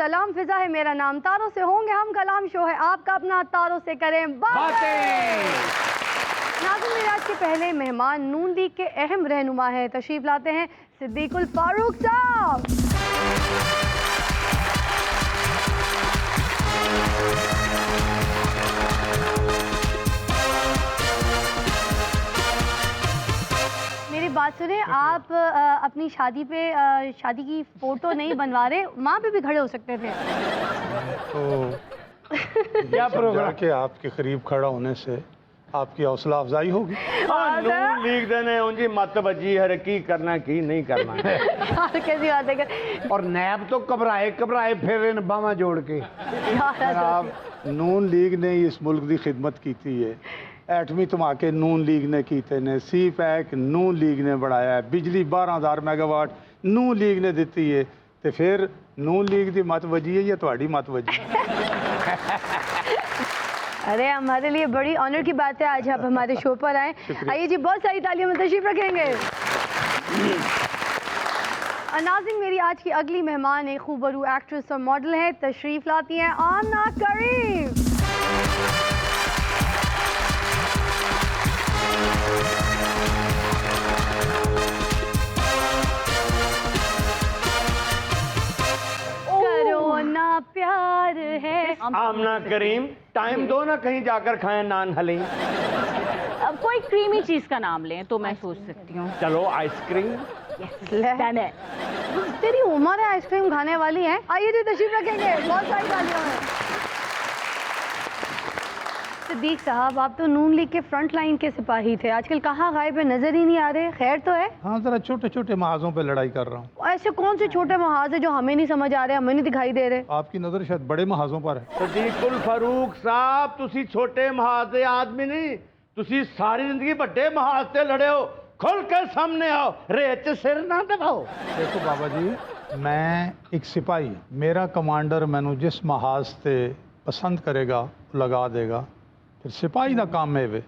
सलाम, फिजा है मेरा नाम, तारों से होंगे हम कलाम, शो है आपका अपना, तारों से करें बातें। नाज़रीन, मेरे आज के पहले मेहमान नून लीग के अहम रहनुमा है, तशरीफ लाते हैं सिद्दीकुल फारूक साहब। मेरी बात सुने, आप अपनी शादी पे शादी की फोटो नहीं बनवा रहे, माँ पे भी खड़े हो सकते थे। तो क्या प्रोग्राम के आपके करीब खड़ा होने से आपकी हौसला अफजाई होगी। नून लीग देने उनकी मत बजी हर की करना की नहीं करना यार कैसी बात है। और नैब तो घबराए घबराए फिर इन बावां जोड़ के। जनाब, नून लीग ने इस मुल्क की खिदमत की है, एटमी धमाके नून लीग ने कीते ने, सी पैक नून लीग ने बढ़ाया है, बिजली 12,000 मेगावाट नून लीग ने दी है, तो फिर नून लीग की मत वजी है या थोड़ी मत वजी अरे हमारे लिए बड़ी ऑनर की बात है आज आप हमारे शो पर आए। आइए जी, बहुत सारी तालियों में तशरीफ रखेंगे। नाज़रीन, मेरी आज की अगली मेहमान एक खूबरू एक्ट्रेस और मॉडल है, तशरीफ लाती हैं आमना करीम। प्यार है आमना करीम, टाइम दो ना, कहीं जाकर खाएं नान हलीम। अब कोई क्रीमी चीज का नाम लें तो मैं सोच सकती हूँ। चलो आइसक्रीम। तेरी उम्र है आइसक्रीम खाने वाली है। आइए जी, तशरीफ रखेंगे, बहुत सारी तालियां हैं। सिद्दीक साहब, आप तो नून लीग के फ्रंट लाइन के सिपाही थे, आजकल कहाँ गायब है, नजर ही नहीं आ रहे, खैर तो है? हाँ, जरा छोटे छोटे महाजों पे लड़ाई कर रहा हूँ। ऐसे कौन से छोटे महाज है जो हमें नहीं समझ आ रहे, हमें नहीं दिखाई दे रहे? आपकी नजर शायद बड़े महाजों पर है। सदीकुल फारूक साहब, तुसी छोटे महाज दे आदमी नहीं, तुसी सारी जिंदगी बड़े महाज से लड़े हो, खुल के सामने आओ, रेत सिर ना दबाओ। देखो बाबा जी, मैं एक सिपाही, मेरा कमांडर मैनू जिस महाज से पसंद करेगा लगा देगा, फिर सिपाही का काम है वे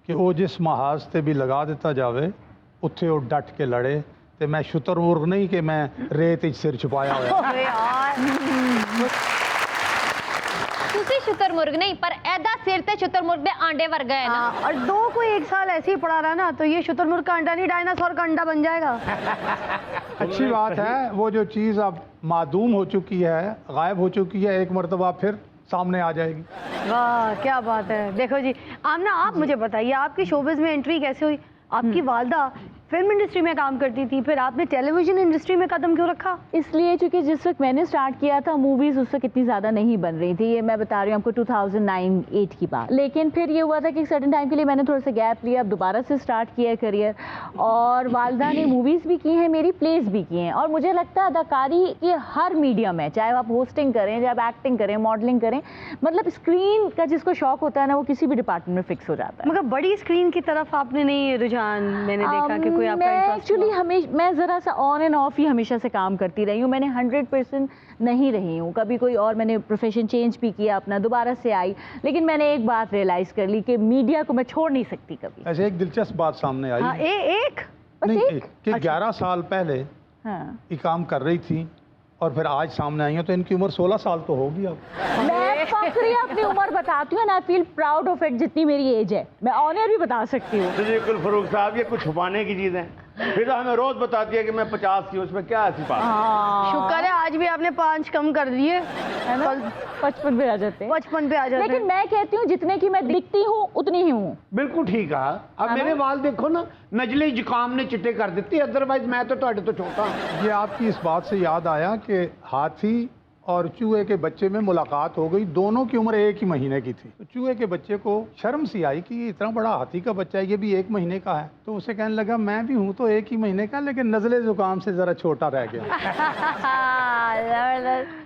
कि वो जिस महाज से भी लगा दिता जाए उत्थे वो डट के लड़े, तो मैं शुतरमुर्ग नहीं कि मैं रेत सिर छुपाया हुआ। तुसी शुतरमुर्ग नहीं, पर ऐदा सिर ते शुतरमुर्ग दे आंडे वर्गा है ना। और दो को एक साल ऐसे ही पड़ा रहा ना, तो ये शुतरमुर्ग का अंडा नहीं, डायनासोर का अंडा बन जाएगा। अच्छी बात है, वो जो चीज़ अब मादूम हो चुकी है, गायब हो चुकी है, एक मरतबा फिर सामने आ जाएगी। वाह क्या बात है। देखो जी आमना, आप मुझे बताइए आपकी शोबिज़ में एंट्री कैसे हुई? आपकी वालदा फिल्म इंडस्ट्री में काम करती थी, फिर आपने टेलीविजन इंडस्ट्री में कदम क्यों रखा? इसलिए क्योंकि जिस वक्त मैंने स्टार्ट किया था मूवीज़ उस वक्त इतनी ज़्यादा नहीं बन रही थी, ये मैं बता रही हूँ आपको 2009-8 की बात। लेकिन फिर ये हुआ था कि सर्टेन टाइम के लिए मैंने थोड़ा सा गैप लिया, अब दोबारा से स्टार्ट किया करियर, और वालदा ने मूवीज़ भी की हैं, मेरी प्लेस भी की हैं, और मुझे लगता है अदाकारी ये हर मीडियम है, चाहे आप होस्टिंग करें, चाहे आप एक्टिंग करें, मॉडलिंग करें, मतलब स्क्रीन का जिसको शौक होता है ना, वो किसी भी डिपार्टमेंट में फिक्स हो जाता है। मगर बड़ी स्क्रीन की तरफ आपने नहीं रुझान मैंने देखा कि कोई आपका एक्चुअली मैं ज़रा सा ऑन एंड ऑफ ही हमेशा से काम करती रही हूँ, मैंने 100% नहीं रही हूँ, कभी कोई और मैंने प्रोफेशन चेंज भी किया अपना, दोबारा से आई, लेकिन मैंने एक बात रियलाइज़ कर ली कि मीडिया को मैं छोड़ नहीं सकती कभी। ऐसे एक दिलचस्प बात सामने आई। हाँ, एक नहीं, कि 11 साल पहले ये काम कर रही थी और फिर आज सामने आई हो, तो इनकी उम्र 16 साल तो होगी अब। मैं फख्री अपनी उम्र बताती हूँ, I feel proud of it, जितनी मेरी एज है मैं ऑनर भी बता सकती हूँ। सदीकुल फारूक साहब, ये कुछ छुपाने की चीज़ है, फिर तो हमें रोज बताती है कि मैं 50 की हूँ, उसमें क्या ऐसी बात? शुक्र है आज भी आपने 5 कम कर दिए, है ना? 55 पे आ जाते हैं, 55 पे आ जाते। लेकिन मैं कहती हूँ जितने की मैं दिखती हूँ उतनी ही हूँ। बिल्कुल ठीक है। अब मेरे वाल देखो ना, नजले जुकाम ने चिट्टे कर देती, अदरवाइज मैं तो ਤੁਹਾਡੇ ਤੋਂ छोटा हूँ। ये आपकी इस बात से याद आया कि हाथी और चूहे के बच्चे में मुलाकात हो गई, दोनों की उम्र एक ही महीने की थी। तो चूहे के बच्चे को शर्म सी आई कि ये इतना बड़ा हाथी का बच्चा है, ये भी 1 महीने का है, तो उसे कहने लगा मैं भी हूँ तो 1 ही महीने का, लेकिन नज़ले जुकाम से ज़रा छोटा रह गया।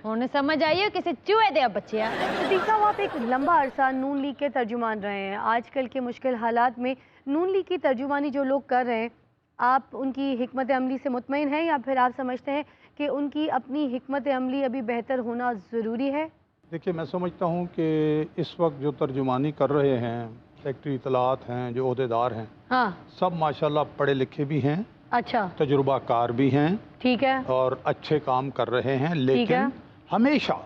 उन्हें समझ आई हो किसी चूहे दे बच्चे। सदीक साहब, आप एक लंबा अरसा नून लीग के तर्जुमान रहे हैं, आजकल के मुश्किल हालात में नून लीग की तर्जुमानी जो लोग कर रहे हैं, आप उनकी हिकमत अमली से मुतमईन हैं या फिर आप समझते हैं कि उनकी अपनी हिकमत अमली अभी बेहतर होना ज़रूरी है? देखिए, मैं समझता हूँ कि इस वक्त जो तर्जुमानी कर रहे हैं, सेक्रेटरी इतलात हैं, जो ओहदेदार हैं, हाँ, सब माशाल्लाह पढ़े लिखे भी हैं, अच्छा, तजुर्बाकार भी हैं, ठीक है, और अच्छे काम कर रहे हैं, लेकिन हमेशा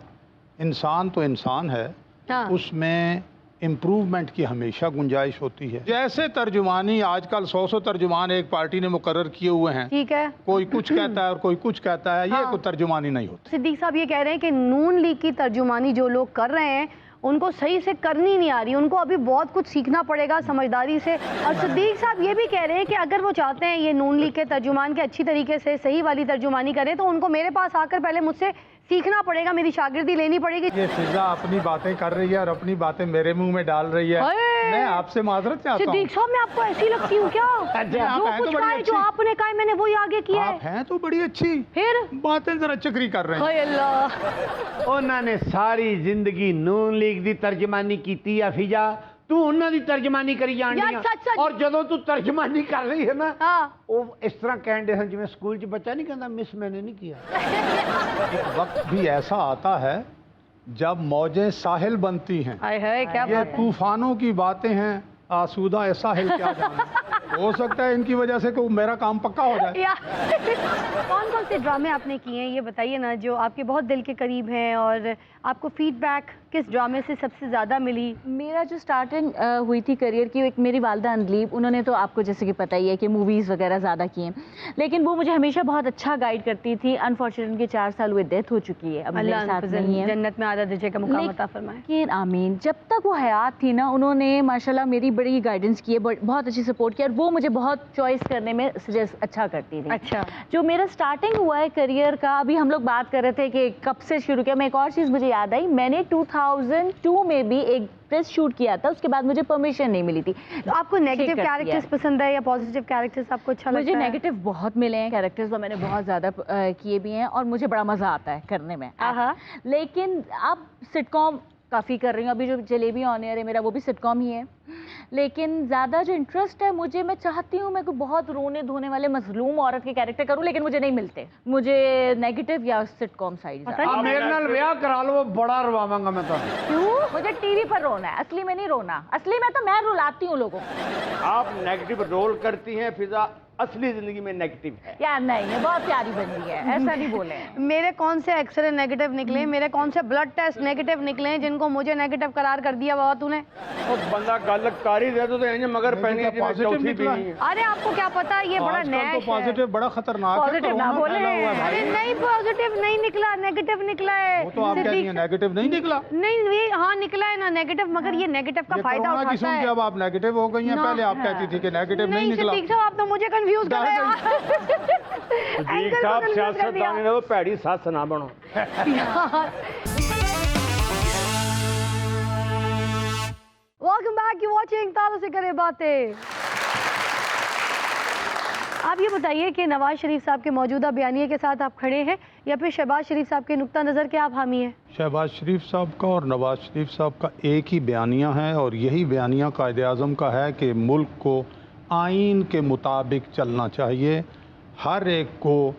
इंसान तो इंसान है, हाँ। उसमें इम्प्रूवमेंट की हमेशा गुंजाइश होती है। जैसे तर्जुमानी आजकल 100 तर्जुमान एक पार्टी ने मुकर्रर किए हुए हैं, ठीक है। कोई कुछ कहता है और कोई कुछ कहता है, ये हाँ। कोई तर्जुमानी नहीं होती। सिद्दीक साहब ये कह रहे हैं कि नून लीग की तर्जुमानी जो लोग कर रहे हैं उनको सही से करनी नहीं आ रही, उनको अभी बहुत कुछ सीखना पड़ेगा समझदारी से। और सिद्दीक साहब ये भी कह रहे हैं कि अगर वो चाहते हैं ये नून लीग के तर्जुमान के अच्छी तरीके से सही वाली तर्जुमानी करें तो उनको मेरे पास आकर पहले मुझसे सीखना पड़ेगा, मेरी शागिर्दी लेनी पड़ेगी। ये फिजा अपनी बातें कर रही है और अपनी बातें मेरे मुंह में डाल रही है। अरे! मैं आपसे माजरत चाहता हूँ। सिद्दीक साहब मैं आपको ऐसी लगती हूँ क्या? आप जो हैं तो कुछ बड़ी कहा है, जो अच्छी। आपने कहा है, मैंने वही आगे किया आप है। हैं तो बड़ी अच्छी, फिर बातें जरा चक्री कर रहे हैं। हाय अल्लाह। उन्होंने सारी जिंदगी नून लीग दी तर्जमानी की है फिजा, तू उन्हों दी तर्जमानी करी जानी यार, है। सच। और जदों तू तर्जमानी कर रही है ना, हाँ। वो इस तरह कहते हैं जिवें स्कूल च बच्चा नहीं कहता मिस मैंने नहीं किया। एक वक्त भी ऐसा आता है जब मौजें साहिल बनती हैं। हाय हाय क्या ये बात है। तूफानों की बातें हैं, आसूदा ऐसा है क्या जाने। हो सकता है इनकी वजह से कि मेरा काम पक्का हो जाए। कौन कौन से ड्रामे आपने किए हैं ये बताइए ना, जो आपके बहुत दिल के करीब हैं, और आपको फीडबैक किस ड्रामे से सबसे ज़्यादा मिली? मेरा जो स्टार्टिंग हुई थी करियर की, एक मेरी वालदा अंदलीब, उन्होंने तो आपको जैसे कि पता ही है कि मूवीज़ वगैरह ज़्यादा की हैं, लेकिन वो मुझे हमेशा बहुत अच्छा गाइड करती थी। अनफॉर्चुनेटली उनके 4 साल हुए, डेथ हो चुकी है, अब मेरे अल्लाह साथ नहीं है। जन्नत में आधा दर्जे का मुकाम अता फरमाए। लेकिन आमीन, जब तक वो हयात थी ना, उन्होंने माशाल्लाह मेरी बड़ी गाइडेंस की है, बहुत अच्छी सपोर्ट की, और वो मुझे बहुत चॉइस करने में सजेस्ट अच्छा करती थी। अच्छा। जो मेरा स्टार्टिंग हुआ है करियर का, अभी हम लोग बात कर रहे थे कि कब से शुरू किया, मैं एक और चीज़ मुझे याद आई, मैंने 2002 में भी एक प्रेस शूट किया था, उसके बाद मुझे परमिशन नहीं मिली थी। तो आपको नेगेटिव कैरेक्टर्स पसंद है या पॉजिटिव कैरेक्टर्स आपको अच्छा लगता मुझे है? नेगेटिव बहुत मिले हैं कैरेक्टर्स, और मैंने बहुत ज़्यादा किए भी हैं, और मुझे बड़ा मज़ा आता है करने में। आहा। लेकिन अब सिटकॉम काफ़ी कर रही हूँ, अभी जो जलेबी ऑन एयर है मेरा, वो भी सिटकॉम ही है। लेकिन ज़्यादा जो इंटरेस्ट है मुझे, मैं चाहती हूँ मैं कोई बहुत रोने धोने वाले मजलूम औरत के कैरेक्टर करूँ, लेकिन मुझे नहीं मिलते। मुझे नेगेटिव या सिटकॉम साइड पता नहीं मेरे नाल ब्याह करा लो, बड़ा रवावांगा मैं तो। क्यों? मुझे टीवी पर रोना है, असली में नहीं रोना। असली में तो मैं रुलाती हूँ लोगों को। आप नेगेटिव रोल करती हैं, फिजा असली जिंदगी में नेगेटिव है। यार नहीं, है बहुत प्यारी बंदी है, ऐसा नहीं बोले। मेरे कौन से एक्सरे नेगेटिव निकले, मेरे कौन से ब्लड टेस्ट नेगेटिव निकले जिनको मुझे नेगेटिव करार कर दिया बाबा तूने? और बंदा गल कर ही दे तो इंज मगर पहनी तो पॉजिटिव चौथी निकला। पीनी है। अरे आपको क्या पता, ये बड़ा आजकल नया तो पॉजिटिव बड़ा खतरनाक है। पॉजिटिव ना कोरोना बोले। फैला हुआ है अरे भाई। नहीं, पॉजिटिव नहीं निकला, नेगेटिव निकला है। वो तो आप कह रही हैं नेगेटिव नहीं निकला। नहीं, ये हाँ निकला है ना नेगेटिव, मगर ये नेगेटिव का ये फायदा कोरोना की उठाता सुन के है। अब आप नेगेटिव हो गई हैं, ना, पहले आप कहती थी कि नेगेटिव नहीं निकला। सिद्दीक साहब आप तो मुझे कंफ्यूज कर रहे हो। जी साहब सियासतदान ने वो भैड़ी सस ना बनो। वेलकम बैक, यू वाचिंग तारों से करे बातें। आप ये बताइए कि नवाज शरीफ साहब के मौजूदा बयानिए के साथ आप खड़े हैं या फिर शहबाज शरीफ साहब के नुक्ता नज़र के आप हामी हैं? शहबाज शरीफ साहब का और नवाज शरीफ साहब का एक ही बयानिया है, और यही बयानिया कायदे आज़म का है कि मुल्क को आइन के मुताबिक चलना चाहिए। हर एक को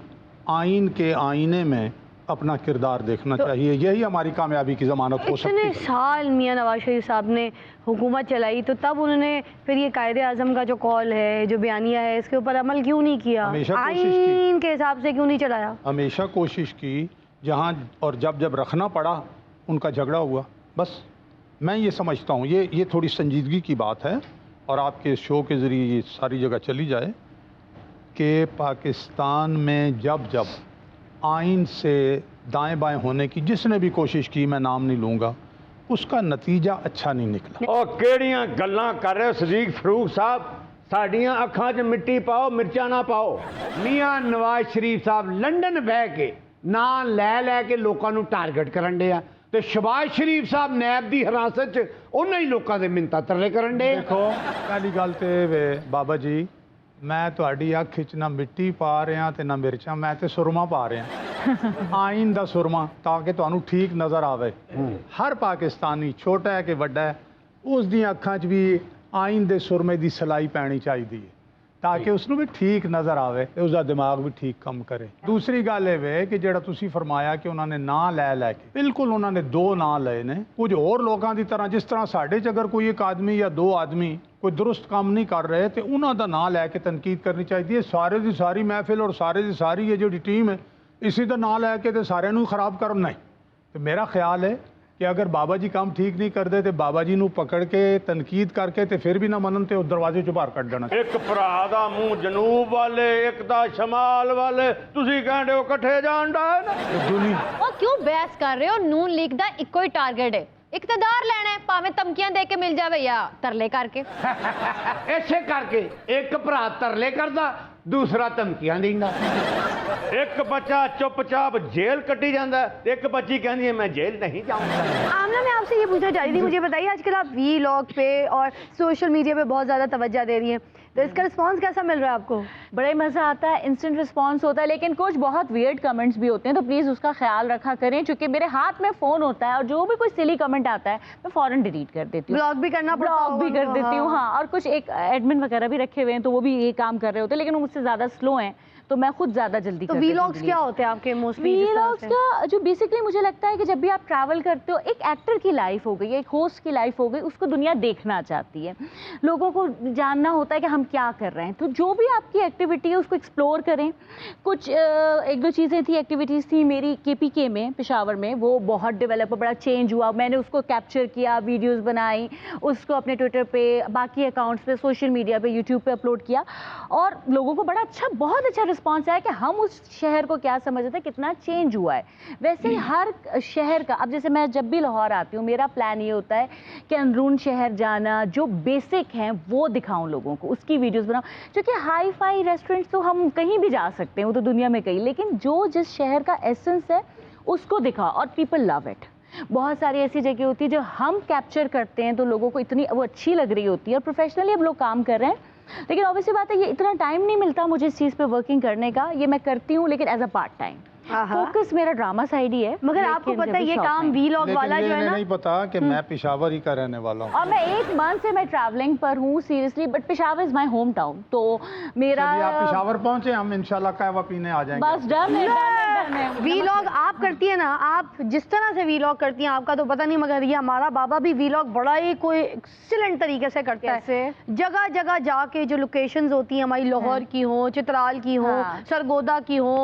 आइन के आईने में अपना किरदार देखना चाहिए। यही हमारी कामयाबी की ज़मानत हो सकती इतने है। साल मियां नवाज शरीफ साहब ने हुकूमत चलाई, तो तब उन्होंने फिर ये कायदे आज़म का जो कॉल है, जो बयानिया है, इसके ऊपर अमल क्यों नहीं किया? हमेशा कोशिश की। आइन के हिसाब से क्यों नहीं चलाया? हमेशा कोशिश की, जहाँ और जब रखना पड़ा उनका झगड़ा हुआ। बस मैं ये समझता हूँ, ये थोड़ी संजीदगी की बात है, और आपके शो के ज़रिए ये सारी जगह चली जाए कि पाकिस्तान में जब आइन से दाएं बाएं होने की जिसने भी कोशिश की, मैं नाम नहीं लूँगा, उसका नतीजा अच्छा नहीं निकला। और केड़ियां गल्लां कर रहे हो सदीक फरूक साहब, साडियां अखां 'च मिट्टी पाओ, मिर्चा ना पाओ। मियां नवाज शरीफ साहब लंडन बह के ना लै के लोगों को टारगेट करन डे आ, ते शहबाज शरीफ साहब नैब की हिरासत च उन्हें ही लोगों के मिन्नतां तरले करन डे। देखो पहली गल तो वे बाबा जी, मैं तुहाडी अख च ना मिट्टी पा रहा ते ना मिर्चा, मैं तो सुरमा पा रहा आइन दा सुरमा, ताकि तुहानू ठीक नज़र आवे। हर पाकिस्तानी छोटा है कि वड्डा है, उस दी अखां च भी आइन दे सुरमे दी सलाई पैनी चाहिए, ताकि उसनू भी ठीक नज़र आवे ते उसका दिमाग भी ठीक काम करे। दूसरी गल ये वे कि जिहड़ा तुसी फरमाया कि उन्होंने ना लै के, बिल्कुल उन्होंने 2 ना लए ने। कुछ होर लोगों की तरह, जिस तरह साढ़े च अगर कोई एक आदमी या 2 आदमी कोई दुरुस्त काम नहीं कर रहे तो उन्हों का ना लैके तनकीद करनी चाहिए। सारे की सारी महफिल और सारे की सारी ये जी टीम है, इसी का ना लैके तो सारे खराब कर नहीं। तो मेरा ख्याल है कि अगर बाबा जी काम ठीक नहीं करते तो बाबा जी ਨੂੰ पकड़ के तनकीद करके तो फिर भी ना मनन तो दरवाजे चों बाहर ਕੱਢ ਦੇਣਾ। ਇੱਕ ਭਰਾ ਦਾ ਮੂੰਹ ਜਨੂਬ ਵਾਲੇ ਇੱਕ ਦਾ ਸ਼ਮਾਲ ਵਾਲੇ ਤੁਸੀਂ ਕਹਿੰਦੇ ਹੋ ਇਕੱਠੇ ਜਾਣ ਦਾ ਹੈ ਨਾ। दुनिया ਉਹ ਕਿਉਂ ਬਹਿਸ ਕਰ ਰਹੇ ਹੋ? ਨੂਨ ਲੀਗ ਦਾ ਇੱਕੋ ਹੀ ਟਾਰਗੇਟ ਹੈ, ਇਕਤਦਾਰ ਲੈਣਾ ਹੈ, ਭਾਵੇਂ ਧਮਕੀਆਂ ਦੇ ਕੇ ਮਿਲ ਜਾਵੇ ਜਾਂ ਤਰਲੇ ਕਰਕੇ। ਇਸੇ ਕਰਕੇ ਇੱਕ ਭਰਾ ਤਰਲੇ ਕਰਦਾ, ਦੂਸਰਾ ਧਮਕੀਆਂ ਦਿੰਦਾ। ਇੱਕ ਬੱਚਾ ਚੁੱਪਚਾਪ ਜੇਲ੍ਹ ਕੱਟੀ ਜਾਂਦਾ ਤੇ ਇੱਕ ਬੱਚੀ ਕਹਿੰਦੀ ਹੈ मैं जेल नहीं जाऊंगा। आमना, मैं आपसे ये पूछना चाह रही थी, मुझे बताइए आजकल आप वीलॉग पे और सोशल मीडिया पे बहुत ज़्यादा तवज्जो दे रही हैं, तो इसका रिस्पांस कैसा मिल रहा है आपको? बड़ा ही मज़ा आता है, इंस्टेंट रिस्पांस होता है, लेकिन कुछ बहुत वियर्ड कमेंट्स भी होते हैं, तो प्लीज़ उसका ख्याल रखा करें, क्योंकि मेरे हाथ में फ़ोन होता है और जो भी कोई सिली कमेंट आता है मैं फ़ौरन डिलीट कर देती हूँ। ब्लॉग भी करना पड़ता ब्लॉग भी होगा कर उनको, देती हूँ, हाँ। और कुछ एक एडमिन वगैरह भी रखे हुए हैं, तो वो भी ये काम कर रहे होते हैं, लेकिन वो मुझसे ज़्यादा स्लो हैं, तो मैं खुद ज़्यादा जल्दी तो कर देती हूँ वीलॉग्स क्या होते हैं आपके मोस्टली? वीलॉग्स का जो बेसिकली मुझे लगता है कि जब भी आप ट्रैवल करते हो, एक एक्टर की लाइफ हो गई, एक होस्ट की लाइफ हो गई, उसको दुनिया देखना चाहती है, लोगों को जानना होता है कि हम क्या कर रहे हैं, तो जो भी आपकी एक्टिविटी है उसको एक्सप्लोर करें। कुछ एक दो चीज़ें थी, एक्टिविटीज़ थी मेरी KPK में, पेशावर में, वो बहुत डेवलप, बड़ा चेंज हुआ, मैंने उसको कैप्चर किया, वीडियोज़ बनाई, उसको अपने ट्विटर पे, बाकी अकाउंट्स पे, सोशल मीडिया पे, यूट्यूब पे अपलोड किया, और लोगों को बड़ा अच्छा, बहुत अच्छा रिस्पॉन्स आया कि हम उस शहर को क्या समझते हैं, कितना चेंज हुआ है। वैसे ही हर शहर का, अब जैसे मैं जब भी लाहौर आती हूँ, मेरा प्लान ये होता है कि अंदरून शहर जाना, जो बेसिक हैं वो दिखाऊं लोगों को, उसकी वीडियोस बनाऊं, क्योंकि हाई फाई रेस्टोरेंट्स तो हम कहीं भी जा सकते हैं, वो तो दुनिया में कहीं, लेकिन जो जिस शहर का एसेंस है उसको दिखाओ, और पीपल लव इट। बहुत सारी ऐसी जगह होती है जो हम कैप्चर करते हैं तो लोगों को इतनी वो अच्छी लग रही होती है, और प्रोफेशनली अब लोग काम कर रहे हैं, लेकिन ऑब्वियसली बात है ये इतना टाइम नहीं मिलता मुझे इस चीज़ पे वर्किंग करने का, ये मैं करती हूँ लेकिन as a part time. Focus मेरा ड्रामा साइड ही है। मगर आपको पता है ये काम वीलॉग वाला जो है ना, नहीं पता कि मैं पेशावर ही का रहने वाला हूँ, और मैं 1 मंथ से मैं ट्रैवलिंग पर हूँ seriously, but Peshawar is my home town, तो मेरा आप पेशावर पहुँचे, हम इंशाल्लाह कहवा पीने आ जाएंगे। बस डन है। वीलॉग आप करती है ना, आप जिस तरह से वीलॉग करती हैं आपका तो पता नहीं, मगर ये हमारा बाबा भी वीलॉग बड़ा ही कोई एक्सीलेंट तरीके से करता है। जगह जगह जाके जो लोकेशंस होती हैं हमारी, लाहौर की हो, चित्राल की हो, सरगोदा की हो,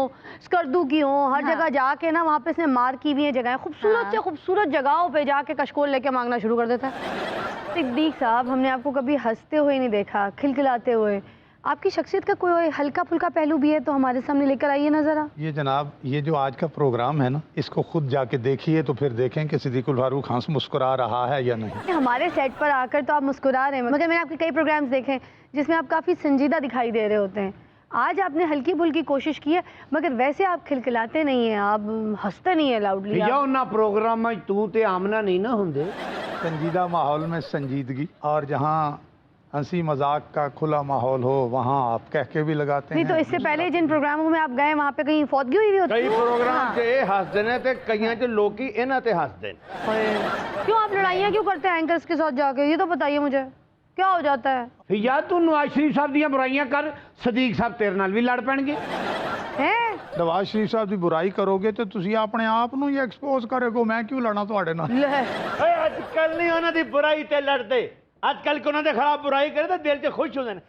स्कर्दू की हो, हर जगह जाके ना वहाँ पे इसने मार की हुई है जगह, खूबसूरत से खूबसूरत जगहों पे जाके कशकोल लेके मांगना शुरू कर देता है। सिद्दीक साहब, हमने आपको कभी हंसते हुए नहीं देखा, खिलखिलाते हुए। आपकी शख्सियत का कोई हल्का फुल्का पहलू भी है तो हमारे सामने लेकर आइए ना ज़रा। ये जनाब, ये जो आज का प्रोग्राम है ना, इसको खुद जाके देखिए तो फिर देखें कि सिद्दीकुल फारूक हंस मुस्कुरा रहा है या नहीं। हमारे सेट पर आकर तो आप मुस्कुरा रहे हैं, मगर मैंने आपके कई प्रोग्राम्स देखे हैं जिसमें आप काफ़ी संजीदा दिखाई दे रहे होते हैं। आज आपने हल्की फुल्की कोशिश की है, मगर वैसे आप खिलखिलाते नहीं हैं, आप हंसते नहीं है लाउडली। या उन्ना प्रोग्राम में तू ते आमना नहीं ना होंगे। संजीदा माहौल में संजीदगी, और जहाँ हंसी मजाक का खुला माहौल हो वहाँ आप कह के भी लगाते नहीं हैं। तो इससे पहले जिन प्रोग्रामों में आप गए वहाँ पे कहीं फौतगी हुई भी होती कई प्रोग्राम च ये हसदे ने ते कईयां च लोकी इन्हां ते हसदे ने। है। क्यों आप लड़ाइयाँ क्यों करते हैं एंकर्स के साथ जाके, ये तो बताइए मुझे, क्या हो जाता है? या तू नवाज शरीफ साहब दियां बुराइयां कर, सदीक साहब तेरे नाल भी लड़ पैणगे। हैं? नवाज शरीफ साहब की बुराई करोगे तो तुसी अपने आप नूं ही एक्सपोज करोगे, मैं क्यों लड़ा तुहाडे नाल? ले। ਓਏ ਅੱਜ ਕੱਲ ਨਹੀਂ ਉਹਨਾਂ ਦੀ ਬੁਰਾਈ ਤੇ ਲੜਦੇ, ਅੱਜ ਕੱਲ ਕਿ ਉਹਨਾਂ ਦੇ ਖਿਲਾਫ ਬੁਰਾਈ ਕਰੇ ਤਾਂ ਦਿਲ 'ਚ ਖੁਸ਼ ਹੁੰਦੇ ਨੇ।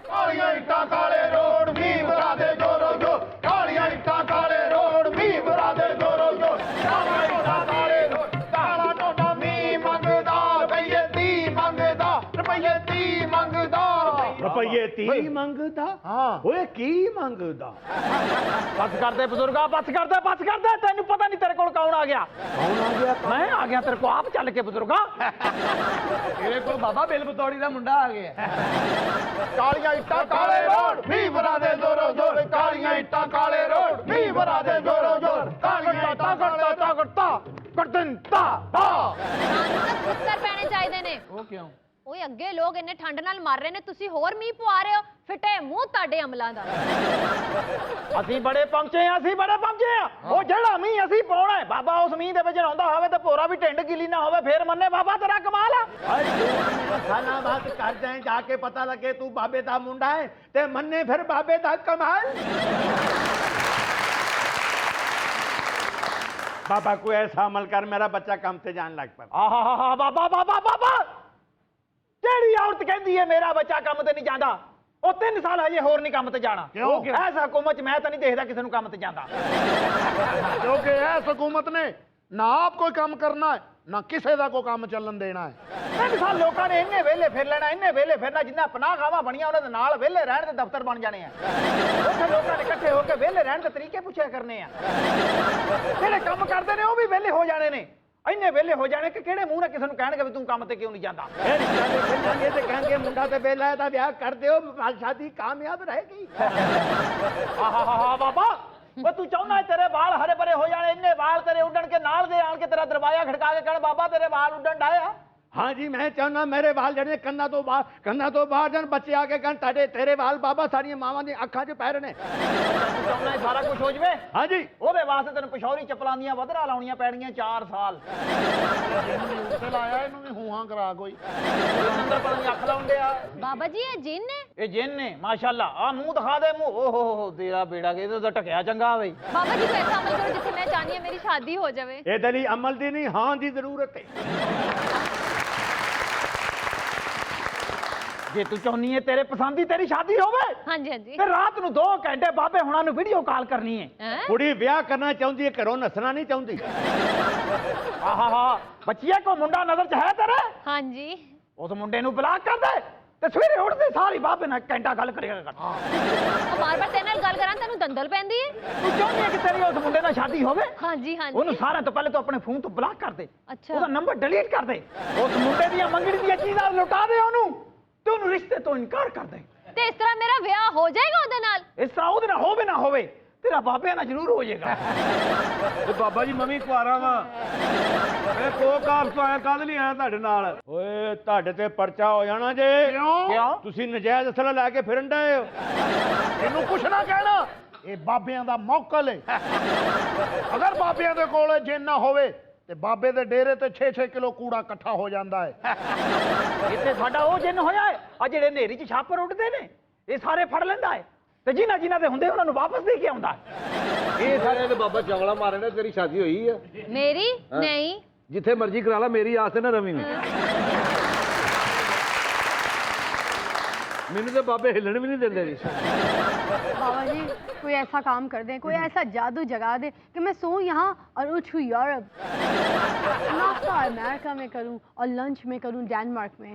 ਕਾਲੀਆਂ ਇੱਟਾਂ ਕਾਲੇ ਰੋਡ ਵੀ ਬਰਾ ਦੇ ਜੋਰੋ ਜੋ, ਕਾਲੀਆਂ ਇੱਟਾਂ ਕਾਲੇ ਰੋਡ ਵੀ ਬਰਾ ਦੇ ਜੋਰੋ ਜੋ, ਕਾਲੀਆਂ ਇੱਟਾਂ ਕਾਲੇ ਰੋਡ, ਕਾਲਾ ਟੋਡਾ ਮੀ ਮੰਗਦਾ, ਰੁਪਈਏ 30 ਮੰਗਦਾ, ਰੁਪਈਏ 30 ਮੰਗਦਾ। ਰੁਪਈਏ 30 ਮੰਗਦਾ? ਹਾਂ। ਓਏ ਕੀ ਮੰਗਦਾ? ਬਸ ਕਰਦੇ ਬਜ਼ੁਰਗਾ, ਬਸ ਕਰਦੇ, ਬਸ ਕਰਦੇ, ਤੈਨੂੰ ਪਤਾ ਨਹੀਂ ਤੇਰੇ ਕੋਲ ਕੌਣ ਆ ਗਿਆ? ਕੌਣ ਆ ਗਿਆ? ਮੈਂ ਆ ਗਿਆ ਤੇਰੇ ਕੋਲ ਆਪ ਚੱਲ ਕੇ ਬਜ਼ੁਰਗਾ। ਤੇਰੇ ਕੋਲ ਬਾਬਾ ਬਿਲ ਬਤੌੜੀ ਦਾ ਮੁੰਡਾ ਆ ਗਿਆ। ਕਾਲੀਆਂ ਇੱਟਾਂ ਕਾਲੇ ਰੋਡ ਵੀ ਬਰਾ ਦੇ ਜ਼ੋਰੋ ਜ਼ੋਰ, ਕਾਲੀਆਂ ਇੱਟਾਂ ਕਾਲੇ ਰੋਡ ਵੀ ਬਰਾ ਦੇ ਜ਼ੋਰੋ ਜ਼ੋਰ, ਕਾਲੀਆਂ ਇੱਟਾਂ ਕਰਤਾ ਤਾ ਕਰਤਾ ਕਰਦਨ ਤਾ ਤਾ। ਉੱਤਰ ਪੈਣੇ ਚਾਹੀਦੇ ਨੇ। ਉਹ ਕਿਉਂ? ਓਏ ਅੱਗੇ ਲੋਕ ਇੰਨੇ ਠੰਡ ਨਾਲ ਮਰ ਰਹੇ ਨੇ, ਤੁਸੀਂ ਹੋਰ ਮੀਂਹ ਪਵਾ ਰਹੇ ਹੋ, ਫਿੱਟੇ ਮੂੰਹ ਤੁਹਾਡੇ ਅਮਲਾਂ ਦਾ। ਅਸੀਂ ਬੜੇ ਪਹੁੰਚੇ ਆ, ਅਸੀਂ ਬੜੇ ਪਹੁੰਚੇ ਆ। ਉਹ ਜਿਹੜਾ ਮੀਂਹ ਅਸੀਂ ਪਾਉਣਾ ਹੈ, ਬਾਬਾ ਉਸ ਮੀਂਹ ਦੇ ਵਿੱਚ ਨਹਾਉਂਦਾ ਹੋਵੇ ਤੇ ਭੋਰਾ ਵੀ ਢਿੰਡ ਗਿੱਲੀ ਨਾ ਹੋਵੇ, ਫੇਰ ਮੰਨੇ ਬਾਬਾ ਤੇਰਾ ਕਮਾਲ ਆ। ਖਾਣਾ ਬਾਤ ਕਰ ਜਾਏ, ਜਾ ਕੇ ਪਤਾ ਲੱਗੇ ਤੂੰ ਬਾਬੇ ਦਾ ਮੁੰਡਾ ਹੈ ਤੇ ਮੰਨੇ ਫਿਰ ਬਾਬੇ ਦਾ ਕਮਾਲ। बाबा कोई ऐसा अमल कर मेरा बच्चा काम से जान लग पर। ਆਹਾ ਬਾਬਾ ਬਾਬਾ ਬਾਬਾ, ਜਿਹੜੀ ਔਰਤ ਕਹਿੰਦੀ ਹੈ ਮੇਰਾ ਬੱਚਾ ਕੰਮ ਤੇ ਨਹੀਂ ਜਾਂਦਾ, ਉਹ 3 ਸਾਲ ਹਜੇ ਹੋਰ ਨਹੀਂ ਕੰਮ ਤੇ ਜਾਣਾ ਕਿਉਂ? ਐਸ ਹਕੂਮਤ 'ਚ ਮੈਂ ਤਾਂ ਨਹੀਂ ਦੇਖਦਾ ਕਿਸੇ ਨੂੰ ਕੰਮ ਤੇ ਜਾਂਦਾ क्योंकि इस हुकूमत ने ना आप कोई काम करना है ना किसी का कोई काम चलन देना है 3 ਸਾਲ ਲੋਕਾਂ ਨੇ ਇੰਨੇ ਵਿਹਲੇ ਫਿਰ ਲੈਣਾ ਇੰਨੇ ਵਿਹਲੇ ਫਿਰਨਾ ਜਿੰਨਾ ਪਨਾਹ ਖਾਵਾਂ ਬਣੀਆਂ ਉਹਨਾਂ ਦੇ ਨਾਲ ਵਿਹਲੇ ਰਹਿਣ ਦੇ ਦਫ਼ਤਰ ਬਣ ਜਾਣੇ ਆ ਉੱਥੇ ਲੋਕਾਂ ਨੇ ਇਕੱਠੇ ਹੋ ਕੇ ਵਿਹਲੇ ਰਹਿਣ ਦੇ ਤਰੀਕੇ ਪੁੱਛਿਆ ਕਰਨੇ ਆ ਜਿਹੜੇ ਕੰਮ ਕਰਦੇ ਨੇ ਉਹ ਵੀ ਵਿਹਲੇ ਹੋ ਜਾਣੇ ਨੇ ਇੰਨੇ ਵਿਹਲੇ ਹੋ ਜਾਣੇ ਕਿ ਕਿਹੜੇ ਮੂੰਹ ਨਾਲ ਕਿਸੇ ਨੂੰ ਕਹਿਣਗੇ ਵੀ ਤੂੰ ਕੰਮ ਤੇ ਕਿਉਂ ਨਹੀਂ ਜਾਂਦਾ ये तो कहेंगे मुंडा तो बेला है ब्याह कर दो शादी कामयाब रहेगी ਆਹਾ ਬਾਬਾ ਉਹ ਤੂੰ ਚਾਹੁੰਦਾ ਤੇਰੇ ਵਾਲ ਹਰੇ ਭਰੇ ਹੋ ਜਾਣੇ ਇੰਨੇ ਵਾਲ ਤੇਰੇ ਉੱਡਣ ਕੇ ਨਾਲ ਦੇ ਆਣ ਕੇ ਤੇਰਾ ਦਰਵਾਜ਼ਾ ਖੜਕਾ ਕੇ ਕਹਿਣ ਬਾਬਾ ਤੇਰੇ ਵਾਲ ਉੱਡਣ ਡਾਇਆ हाँ जी मैं चाहना मेरे वाल जड़े कन्ना तो बाहर जन बच्चे आके कहन तेरे वाल बाबा सारिया मावां दी अखां च पैर ने ਤੂੰ ਚਾਹੁੰਦਾ ਇਹ ਸਾਰਾ ਕੁਝ ਹੋ ਜਵੇ हाँ जी ਉਹਦੇ ਵਾਸਤੇ ਤੈਨੂੰ ਪਿਸ਼ੌਰੀ ਚੱਪਲਾਂ ਦੀਆਂ ਵਧਰਾ ਲਾਉਣੀਆਂ ਪੈਣੀਆਂ 4 ਸਾਲ ਉੱਤੇ ਲਾਇਆ ਇਹਨੂੰ ਵੀ ਹੂਹਾਂ ਕਰਾ ਕੋਈ ਅੰਦਰ ਪਤਾ ਨਹੀਂ ਅੱਖ ਲਾਉਂਦੇ ਆ ਬਾਬਾ ਜੀ ਇਹ ਜਿੰਨ ਨੇ ਇਹ ਜਿੰਨ ਨੇ ਮਾਸ਼ਾਅੱਲਾ ਆ ਮੂੰਹ ਦਿਖਾ ਦੇ ਮੂੰਹ ਓਹ ਹੋ ਤੇਰਾ ਬੇੜਾ ਕਿ ਇਹਦਾ ਤਾਂ ਢਕਿਆ ਚੰਗਾ ਬਈ ਬਾਬਾ ਜੀ ਕੋਈ ਐਸਾ ਅਮਲ ਕਰੋ ਜਿੱਥੇ ਮੈਂ ਚਾਹਨੀ ਹਾਂ ਮੇਰੀ ਸ਼ਾਦੀ ਹੋ ਜਾਵੇ ਇਹਦੇ ਲਈ ਅਮਲ ਦੀ ਨਹੀਂ ਹਾਂ ਦੀ ਜ਼ਰੂਰਤ ਹੈ ਜੇ ਤੂੰ ਚਾਹੁੰਦੀ ਹੈ ਤੇਰੇ ਪਸੰਦ ਦੀ ਤੇਰੀ ਸ਼ਾਦੀ ਹੋਵੇ ਹਾਂਜੀ ਹਾਂਜੀ ਤੇ ਰਾਤ ਨੂੰ 2 ਘੰਟੇ ਬਾਬੇ ਹੁਣਾਂ ਨੂੰ ਵੀਡੀਓ ਕਾਲ ਕਰਨੀ ਹੈ ਹੈਂ? ਕੁੜੀ ਵਿਆਹ ਕਰਨਾ ਚਾਹੁੰਦੀ ਹੈ ਘਰੋਂ ਨਸਣਾ ਨਹੀਂ ਚਾਹੁੰਦੀ ਆਹਾ ਬੱਚੀਏ ਕੋ ਮੁੰਡਾ ਨਜ਼ਰ 'ਚ ਹੈ ਤੇਰੇ ਹਾਂਜੀ ਉਸ ਮੁੰਡੇ ਨੂੰ ਬਲਾਕ ਕਰ ਦੇ ਤੇ ਸਵੇਰੇ ਉੱਠਦੇ ਸਾਰੀ ਬਾਬੇ ਨਾਲ ਘੰਟਾ ਗੱਲ ਕਰਿਆ ਕਰ ਉਹ ਬਾਰ-ਬਾਰ ਤੇਰੇ ਨਾਲ ਗੱਲ ਕਰਾਂ ਤੈਨੂੰ ਦੰਦਲ ਪੈਂਦੀ ਹੈ ਤੂੰ ਚਾਹੁੰਦੀ ਹੈ ਕਿ ਤੇਰੀ ਉਸ ਮੁੰਡੇ ਨਾਲ ਸ਼ਾਦੀ ਹੋਵੇ ਹਾਂਜੀ ਹਾਂਜੀ ਉਹਨੂੰ ਸਾਰਿਆਂ ਤੋਂ ਪਹਿਲੇ ਤੂੰ ਆਪਣੇ ਫੋਨ ਤੋਂ ਬਲਾਕ ਕਰ ਦੇ ਅੱਛਾ। ਉਹਦਾ ਨੰਬਰ ਡਿਲੀਟ ਕਰ ਦੇ ਉਸ ਮੁੰਡੇ ਦੀਆਂ ਮੰਗਣੀ ਦੀਆਂ ਚੀਜ਼ਾਂ ਲੁਟਾ ਦੇ ਉਹਨੂੰ ਤੇ ਉਹਨੂੰ ਰਿਸ਼ਤੇ ਤੋਂ ਇਨਕਾਰ ਕਰ ਦੇ ਤੇ ਇਸ ਤਰ੍ਹਾਂ ਮੇਰਾ ਵਿਆਹ ਹੋ ਜਾਏਗਾ ਉਹਦੇ ਨਾਲ ਇਸ ਤਰ੍ਹਾਂ ਉਹਦੇ ਨਾਲ ਹੋਵੇ ਨਾ ਹੋਵੇ ਤੇਰਾ ਬਾਬਿਆਂ ਨਾਲ ਜ਼ਰੂਰ ਹੋ ਜਾਏਗਾ ਤੇ ਬਾਬਾ ਜੀ ਮਮੀ ਕੁਆਰਾ ਵਾ ਮੈਂ ਕੋ ਕਾਫ ਤੋਂ ਆਇਆ ਕਦ ਲਈ ਆਇਆ ਤੁਹਾਡੇ ਨਾਲ ਓਏ ਤੁਹਾਡੇ ਤੇ ਪਰਚਾ ਹੋ ਜਾਣਾ ਜੇ ਕਿਉਂ ਤੁਸੀਂ ਨਜਾਇਜ਼ ਅਸਲਾ ਲੈ ਕੇ ਫਿਰਨ ਡਏ ਹੋ ਇਹਨੂੰ ਕੁਛ ਨਾ ਕਹਿਣਾ ਇਹ ਬਾਬਿਆਂ ਦਾ ਮੌਕਲ ਹੈ ਅਗਰ ਬਾਬਿਆਂ ਦੇ ਕੋਲ ਜਿੰਨ ਨਾ ਹੋਵੇ ਤੇ ਬਾਬੇ ਦੇ ਡੇਰੇ ਤੇ 6-6 ਕਿਲੋ ਕੂੜਾ ਇਕੱਠਾ ਹੋ ਜਾਂਦਾ ਹੈ ਇੱਥੇ ਸਾਡਾ ਉਹ ਜਿੰਨ ਹੋਇਆ ਹੈ ਆ ਜਿਹੜੇ ਨੇਰੀ 'ਚ ਛਾਪਰ ਉੱਡਦੇ ਨੇ ਇਹ ਸਾਰੇ ਫੜ ਲੈਂਦਾ ਹੈ ਤੇ ਜਿਨ੍ਹਾਂ ਦੇ ਹੁੰਦੇ ਉਹਨਾਂ ਨੂੰ ਵਾਪਸ ਦੇ ਕੇ ਆਉਂਦਾ ਹੈ ਇਹ ਸਾਰੇ ਤੇ ਬਾਬਾ ਚੌਗਲਾ ਮਾਰੇ ਨੇ ਤੇਰੀ ਸ਼ਾਦੀ ਹੋਈ ਆ ਮੇਰੀ ਨਹੀਂ ਜਿੱਥੇ ਮਰਜ਼ੀ ਕਰਾ ਲਾ ਮੇਰੀ ਆਸ ਤੇ ਨਾ ਰਵੀ ਨੇ ਮੈਨੂੰ ਤੇ ਬਾਬੇ ਹਿੱਲਣ ਵੀ ਨਹੀਂ ਦਿੰਦੇ ਜੀ बाबा जी कोई ऐसा काम कर दें, कोई ऐसा जादू जगा दे कि मैं सोऊं यहाँ और उठूँ यूरोप, नाश्ता अमेरिका में करूँ और लंच में करूँ डेनमार्क में।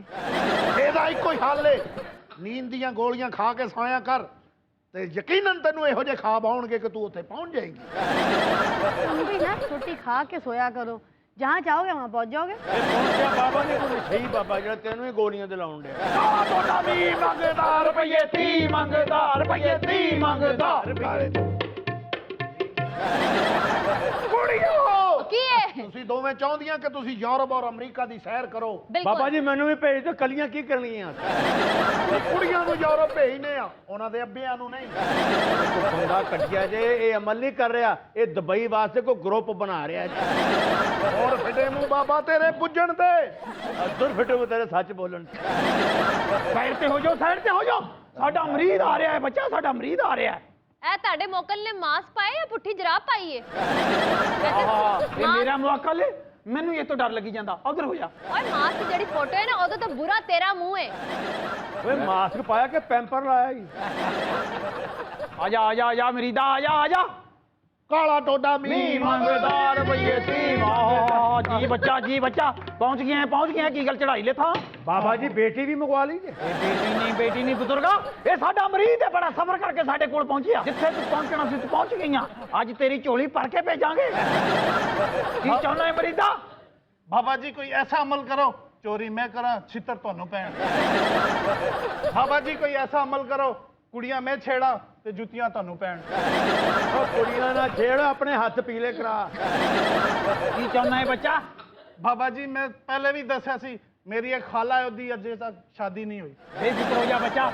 ਇਹਦਾ ਇੱਕੋ ਹੀ ਹੱਲ ਏ ਨੀਂਦ ਦੀਆਂ ਗੋਲੀਆਂ ਖਾ ਕੇ ਸੌਂਇਆ ਕਰ ਤੇ ਯਕੀਨਨ ਤੈਨੂੰ ਇਹੋ ਜਿਹੇ ਖਾਬ ਆਉਣਗੇ ਕਿ ਤੂੰ ਉੱਥੇ ਪਹੁੰਚ ਜਾਏਂਗੀ तुम भी ना छुट्टी खा के सोया करो, जहाँ चाहोगे वहाँ पहुँच जाओगे। ਇਹ ਪਹੁੰਚਿਆ ਬਾਬਾ ਨੇ ਕੋਈ ਸਹੀ ਬਾਬਾ ਜਿਹੜਾ ਤੈਨੂੰ ਇਹ ਗੋਲੀਆਂ ਦਿਲਾਉਣ ਡਿਆ ਤੁਹਾਡਾ ਵੀ ਮੰਗਦਾ ਰੁਪਏ 30 ਮੰਗਦਾ ਰੁਪਏ 30 ਮੰਗਦਾ ਕੁੜੀਓ ਕੀ ਹੈ ਤੁਸੀਂ ਦੋਵੇਂ ਚਾਹੁੰਦੀਆਂ ਕਿ ਤੁਸੀਂ ਯੂਰਪ ਔਰ ਅਮਰੀਕਾ ਦੀ ਸੈਰ ਕਰੋ ਬਿਲਕੁਲ। ਬਾਬਾ ਜੀ ਮੈਨੂੰ ਵੀ ਭੇਜ ਦਿਓ ਕਲੀਆਂ ਕੀ ਕਰਨੀਆਂ ਅਸੀਂ ਕੁੜੀਆਂ ਨੂੰ ਯੂਰਪ ਭੇਜਨੇ ਆ ਉਹਨਾਂ ਦੇ ਅੱਬਿਆਂ ਨੂੰ ਨਹੀਂ ਇੱਕ ਬੰਦਾ ਕੱਢਿਆ ਜੇ ਇਹ ਅਮਲ ਨਹੀਂ ਕਰ ਰਿਹਾ ਇਹ ਦੁਬਈ ਵਾਸਤੇ ਕੋਈ ਗਰੁੱਪ ਬਣਾ ਰਿਹਾ ਜੀ ਹੋਰ ਫਿੱਟੇ ਮੂੰਹ ਬਾਬਾ ਤੇਰੇ ਪੁੱਜਣ ਤੇ ਅਦਰ ਫਿੱਟੇ ਮੂੰਹ ਤੇਰੇ ਸੱਚ ਬੋਲਣ ਸਾਈਡ ਤੇ ਹੋ ਜਾਓ ਸਾਈਡ ਤੇ ਹੋ ਜਾਓ ਸਾਡਾ ਮਰੀਦ ਆ ਰਿਹਾ ਹੈ ਬੱਚਾ ਸਾਡਾ ਮਰੀਦ ਆ ਰਿਹਾ ਹੈ ਇਹ ਤੁਹਾਡੇ ਮੋਕਲ ਨੇ ਮਾਸਕ ਪਾਏ ਜਾਂ ਪੁੱਠੀ ਜਰਾਬ ਪਾਈ ਹੈ ਆਹਾ ਇਹ ਮੇਰਾ ਮੁਅੱਕਲ ਹੈ ਮੈਨੂੰ ਇਹ ਤੋਂ ਡਰ ਲੱਗੀ ਜਾਂਦਾ ਉਧਰ ਹੋ ਜਾ ਓਏ ਮਾਸਕ ਦੀ ਜਿਹੜੀ ਫੋਟੋ ਹੈ ਨਾ ਉਹਦੇ ਤੋਂ ਬੁਰਾ ਤੇਰਾ ਮੂੰਹ ਹੈ ਓਏ ਮਾਸਕ ਪਾਇਆ ਕਿ ਪੈਂਪਰ ਲਾਇਆ ਜੀ ਆ ਜਾ ਮਰੀਦਾ ਆ ਜਾ ਕਾਲਾ ਟੋਡਾ ਮੀ ਮੰਗਦਾ ਰੁਪਏ 30 ਜੀ ਬੱਚਾ ਪਹੁੰਚ ਗਿਆ ਕੀ ਗੱਲ ਚੜਾਈ ਲੈ ਥਾਂ ਬਾਬਾ ਜੀ ਬੇਟੀ ਵੀ ਮੰਗਵਾ ਲਈ ਜੇ ਇਹ ਬੇਟੀ ਨਹੀਂ ਬਜ਼ੁਰਗਾ ਇਹ ਸਾਡਾ ਮਰੀਦ ਹੈ ਬੜਾ ਸਬਰ ਕਰਕੇ ਸਾਡੇ ਕੋਲ ਪਹੁੰਚਿਆ ਜਿੱਥੇ ਤੂੰ ਪਹੁੰਚਣਾ ਸੀ ਤੂੰ ਪਹੁੰਚ ਗਈਆਂ ਅੱਜ ਤੇਰੀ ਝੋਲੀ ਭਰ ਕੇ ਭੇਜਾਂਗੇ ਕੀ ਚਾਹੁੰਦਾ ਹੈ ਮਰੀਦਾ बाबा जी कोई ऐसा अमल करो चोरी मैं करा छितर ਤੁਹਾਨੂੰ ਪੈਣ बाबा जी कोई ऐसा अमल करो ਕੁੜੀਆਂ ਮੈਂ ਛੇੜਾ ਤੇ ਜੁੱਤੀਆਂ ਤੁਹਾਨੂੰ ਪੈਣ ਉਹ ਕੁੜੀਆਂ ਨਾਲ ਛੇੜ ਆਪਣੇ ਹੱਥ ਪੀਲੇ ਕਰਾ ਕੀ ਚਾਹੁੰਦਾ ਹੈ ਬੱਚਾ बाबा जी मैं पहले भी ਦੱਸਿਆ ਸੀ ਮੇਰੀ ਇੱਕ ਖਾਲਾ ਹੈ ਉਹਦੀ ਅਜੇ ਤੱਕ ਸ਼ਾਦੀ ਨਹੀਂ ਹੋਈ ਬੇਫਿਕਰ ਹੋ ਜਾ ਬੱਚਾ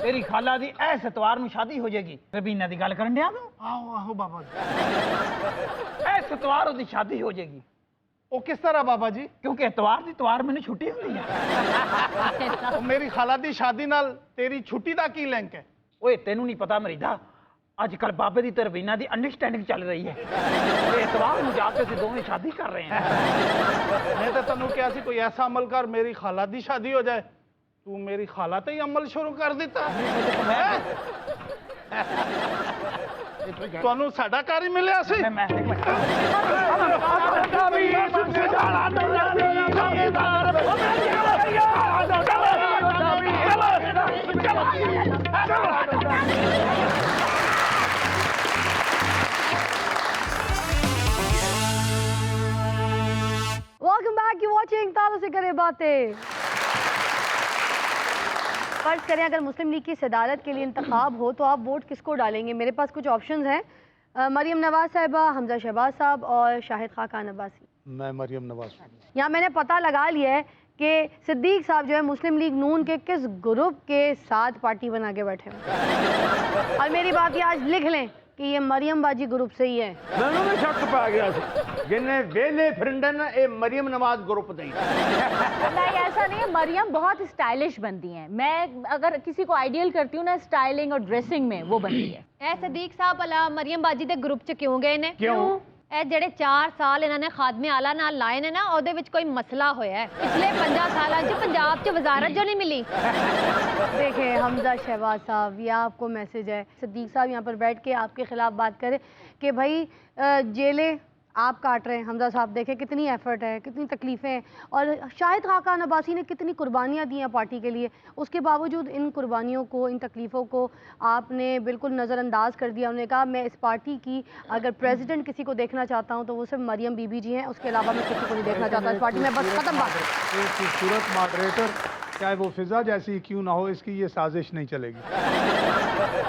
ਤੇਰੀ ਖਾਲਾ ਦੀ ਐਸ ਇਤਵਾਰ ਨੂੰ ਸ਼ਾਦੀ ਹੋ ਜਾਏਗੀ ਰਬੀਨਾ ਦੀ ਗੱਲ ਕਰਨ ਡਿਆ ਤੂੰ ਆਹੋ ਆਹੋ ਬਾਬਾ ਜੀ ਐਸ ਇਤਵਾਰ ਉਹਦੀ ਸ਼ਾਦੀ ਹੋ ਜਾਏਗੀ ਉਹ ਕਿਸ ਤਰ੍ਹਾਂ ਬਾਬਾ ਜੀ ਕਿਉਂਕਿ ਇਤਵਾਰ ਮੈਨੂੰ ਛੁੱਟੀ ਹੁੰਦੀ ਹੈ ਉਹ ਮੇਰੀ ਖਾਲਾ ਦੀ ਸ਼ਾਦੀ ਨਾਲ ਤੇਰੀ ਛੁੱਟੀ ਦਾ ਕੀ ਲਿੰਕ ਹੈ ਓਏ ਤੈਨੂੰ ਨਹੀਂ ਪਤਾ ਮਰੀਦਾ ਅੱਜ ਕੱਲ ਬਾਬੇ ਦੀ ਤੇ ਰਬੀਨਾ ਦੀ ਅੰਡਰਸਟੈਂਡਿੰਗ ਚੱਲ ਰਹੀ ਹੈ ਤੇ ਇਤਵਾਰ ਨੂੰ ਜਾ ਕੇ ਅਸੀਂ ਦੋਵੇਂ ਸ਼ਾਦੀ ਕਰ ਰਹੇ ਹਾਂ ਮੈਂ ਤਾਂ ਤੈਨੂੰ ਕਿਹਾ ਸੀ ਕੋਈ ਐਸਾ ਅਮਲ ਕਰ ਮੇਰੀ ਖਾਲਾ ਦੀ ਸ਼ਾਦੀ ਹੋ ਜਾਏ ਤੂੰ ਮੇਰੀ ਖਾਲਾ ਤੇ ਹੀ ਅਮਲ ਸ਼ੁਰੂ ਕਰ ਦਿੱਤਾ ਤੁਹਾਨੂੰ ਸਾਡਾ ਘਰ ਹੀ ਮਿਲਿਆ ਸੀ वेलकम बैक, यू वाचिंग तारों से करें बातें। फर्ज करें अगर मुस्लिम लीग की सदारत के लिए इंतखाब हो तो आप वोट किसको डालेंगे? मेरे पास कुछ ऑप्शंस हैं, मरियम नवाज साहिबा, हमजा शहबाज साहब और शाहिद खाकान अब्बासी। मैं मरियम नवाज। यहाँ मैंने पता लगा लिया है कि सिद्दीक साहब जो है मुस्लिम लीग नून के किस ग्रुप के साथ पार्टी बना के बैठे हैं। और मेरी बात ये आज लिख लें कि ये मरियम बाजी ग्रुप से ही है। ਮੈਨੂੰ ਵੀ ਸ਼ੱਕ ਪੈ ਗਿਆ ਸੀ ਜਿੰਨੇ ਵੇਲੇ ਫਿਰੰਡਨ ਇਹ ਮਰੀਮ ਨਵਾਜ਼ ਗਰੁੱਪ ਦੇ नहीं ऐसा नहीं है, मरियम बहुत स्टाइलिश बनती हैं। मैं अगर किसी को आइडियल करती हूँ ना स्टाइलिंग और ड्रेसिंग में, वो बनती है। ਇਹ ਸਦੀਕ ਸਾਹਿਬ ਭਲਾ ਮਰੀਮ ਬਾਜੀ ਦੇ ਗਰੁੱਪ 'ਚ ਕਿਉਂ ਗਏ ਨੇ? ਕਿਉਂ? ਇਹ ਜਿਹੜੇ 4 ਸਾਲ ਇਹਨਾਂ ਨੇ ਖਾਦਮੇ ਆਲਾ ਨਾਲ ਲਾਏ ਨੇ ਨਾ, ਉਹਦੇ ਵਿੱਚ ਕੋਈ ਮਸਲਾ ਹੋਇਆ ਹੈ। ਪਿਛਲੇ 50 ਸਾਲਾਂ 'ਚ ਪੰਜਾਬ 'ਚ ਵਜ਼ਾਰਤ ਜੋ नहीं मिली। देखें हमजा शहबाज साहब, ये आपको मैसेज है। सिद्दीक साहब यहाँ पर बैठ के आपके खिलाफ बात करें कि भाई जेलें आप काट रहे हैं। हमजा साहब देखें कितनी एफर्ट है, कितनी तकलीफ़ें हैं, और शाहिद खाकान अब्बासी ने कितनी कुर्बानियाँ दी हैं पार्टी के लिए। उसके बावजूद इन कुर्बानियों को, इन तकलीफ़ों को आपने बिल्कुल नज़रअंदाज कर दिया। उन्होंने कहा मैं इस पार्टी की अगर प्रेसिडेंट किसी को देखना चाहता हूँ तो वो सिर्फ मरियम बीबी जी हैं, उसके अलावा मैं किसी को नहीं देखना चाहता इस पार्टी में। बस ख़त्म बात। एक खूबसूरत मॉडरेटर चाहे वो फिजा जैसी क्यों ना हो, इसकी ये साजिश नहीं चलेगी।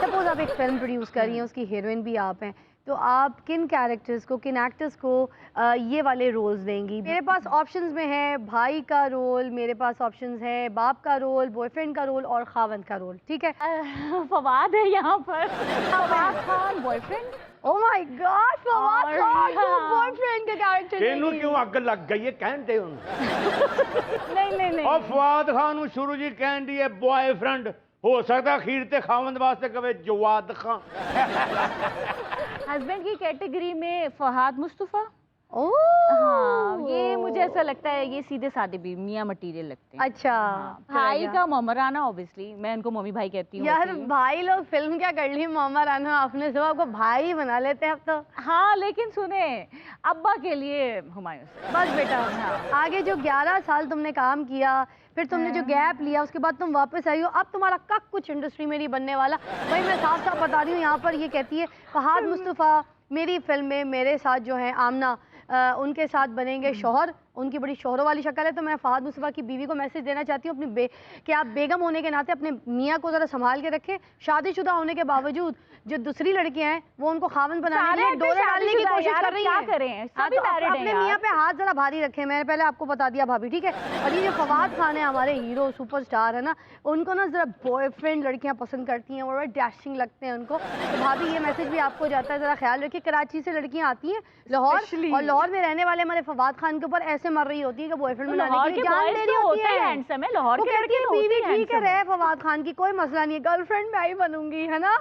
सपोज आप एक फिल्म प्रोड्यूस कर रही हैं, उसकी हीरोइन भी आप हैं, तो आप किन कैरेक्टर्स को, किन एक्टर्स को ये वाले रोल्स देंगी? मेरे पास ऑप्शंस में है भाई का रोल, मेरे पास ऑप्शंस है बाप का रोल, बॉयफ्रेंड का रोल और खावंद का रोल। ठीक है, फवाद है यहाँ पर। Fawad Khan boyfriend. Oh my God, Fawad Khan boyfriend का कैरेक्टर ਇਹਨੂੰ ਕਿਉਂ ਅੱਗ ਲੱਗ ਗਈ ਹੈ ਕਹਿੰਦੇ ਹੁਣ नहीं ਉਹ ਫਵਾਦ ਖਾਨ ਨੂੰ ਸ਼ੁਰੂ ਜੀ ਕਹਿੰਦੀ ਹੈ ਬॉयਫ੍ਰੈਂਡ, ਹੋ ਸਕਦਾ ਅਖੀਰ ਤੇ ਖਾਵੰਦ ਵਾਸਤੇ ਕਵੇ ਜਵਾਦ ਖਾਨ। हस्बैंड की कैटेगरी में फहाद मुस्तफ़ा। ओह हाँ, ये मुझे ऐसा लगता है ये सीधे साधे भी मियाँ मटीरियल लगते हैं। अच्छा, भाई का मोहम्मद राना, ऑब्वियसली मैं उनको मम्मी भाई कहती हूँ। यार वैसे ही। भाई लोग फिल्म क्या कर ली मोहम्मद राना, आपने सब आपको भाई बना लेते हैं अब तो। हाँ लेकिन सुने, अब्बा के लिए हुमायूं से। बस बेटा, आगे जो 11 साल तुमने काम किया, फिर तुमने जो गैप लिया, उसके बाद तुम वापस आई हो, अब तुम्हारा कक कुछ इंडस्ट्री में नहीं बनने वाला। वही मैं साफ साफ बता रही हूँ, यहाँ पर ये कहती है फहाद मुस्तफ़ा मेरी फिल्म में मेरे साथ जो है आमना उनके साथ बनेंगे शौहर। उनकी बड़ी शोहरों वाली शक्ल है, तो मैं फहाद मुस्तफ़ा की बीवी को मैसेज देना चाहती हूँ अपनी कि आप बेगम होने के नाते अपने मियाँ को ज़रा संभाल के रखें। शादीशुदा होने के बावजूद जो दूसरी लड़कियां हैं वो उनको खावन बनाने के लिए डोरे डालने की कोशिश कर रही हैं। क्या करें, हाँ, सभी तो मैरिड हैं अपने यार। मियाँ पे हाथ जरा भारी रखें। मैंने पहले आपको बता दिया भाभी, ठीक है। और ये जो फवाद खान है हमारे हीरो सुपरस्टार है ना, उनको ना जरा बॉयफ्रेंड लड़कियां पसंद करती हैं, वो बड़े डैशिंग लगते हैं उनको। तो भाभी ये मैसेज भी आपको जाता है, जरा ख्याल रखिए। कराची से लड़कियां आती हैं लाहौर, और लाहौर में रहने वाले हमारे फवाद खान के ऊपर ऐसे मर रही होती है कि बॉयफ्रेंड बनाने के लिए जान दे रही होती है। हैंडसम है, लाहौर वो के कहती लड़के है तो होते बीवी हैं ठीक है, handsome। रहे फवाद खान की कोई मसला नहीं है, गर्लफ्रेंड मैं ही बनूंगी, है ना।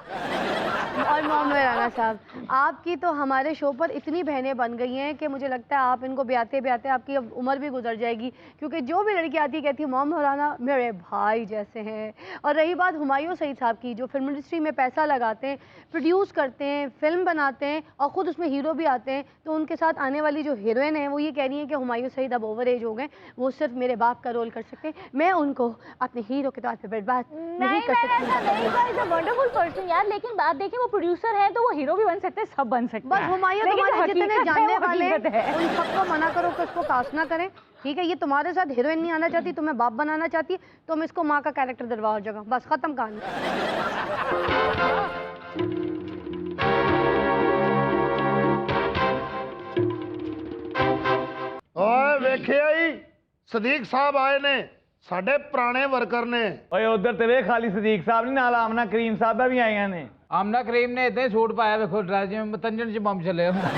और मोहम्मद राना साहब, आपकी तो हमारे शो पर इतनी बहनें बन गई हैं कि मुझे लगता है आप इनको ब्याते ब्याते आपकी अब उम्र भी गुजर जाएगी, क्योंकि जो भी लड़की आती है कहती है मोहम्मद राना मेरे भाई जैसे हैं। और रही बात हुमायूं सईद साहब की, जो फिल्म इंडस्ट्री में पैसा लगाते हैं, प्रोड्यूस करते हैं, फिल्म बनाते हैं और ख़ुद उसमें हीरो भी आते हैं, तो उनके साथ आने वाली जो हीरोइन है वो ये कह रही है कि हुमायूं सईद अब ओवर एज हो गए, वो सिर्फ मेरे बाप का रोल कर सकते हैं, मैं उनको अपने हीरो के तौर पर बर्बाद नहीं कर सकती। वंडरफुल पर्सन यार, लेकिन बात देखिए वो प्रोड्यूसर है तो वो हीरो भी बन सकते हैं, सब बन सकते बस हैं। हुमायूं लेकिन तुम्हारे जो जितने हकीकत है, जानने वो वाले हकीकत है। उन सबको मना करो कि उसको कास्ट ना करें, ठीक है। ये तुम्हारे साथ हीरोइन नहीं आना चाहती, तुम्हें बाप बनाना चाहती, तुम इसको माँ का कैरेक्टर दिलवाओ जगह, बस खत्म कहानी। ਓਏ ਵੇਖਿਆ ਹੀ ਸਦੀਕ ਸਾਹਿਬ ਆਏ ਨੇ, ਸਾਡੇ ਪੁਰਾਣੇ ਵਰਕਰ ਨੇ। ਓਏ ਉਧਰ ਤੇ ਵੇਖ ਖਾਲੀ ਸਦੀਕ ਸਾਹਿਬ ਨਹੀਂ, ਨਾਲ ਆਮਨਾ ਕਰੀਮ ਸਾਹਿਬਾ ਵੀ ਆਈਆਂ ਨੇ। ਆਮਨਾ ਕਰੀਮ ਨੇ ਇਦਾਂ ਹੀ ਸੂਟ ਪਾਇਆ, ਵੇਖੋ ਡਰੈਸ ਜਿਵੇਂ ਮਤੰਜਨ ਚ ਬੰਬ ਚੱਲੇ ਹੁੰਦਾ।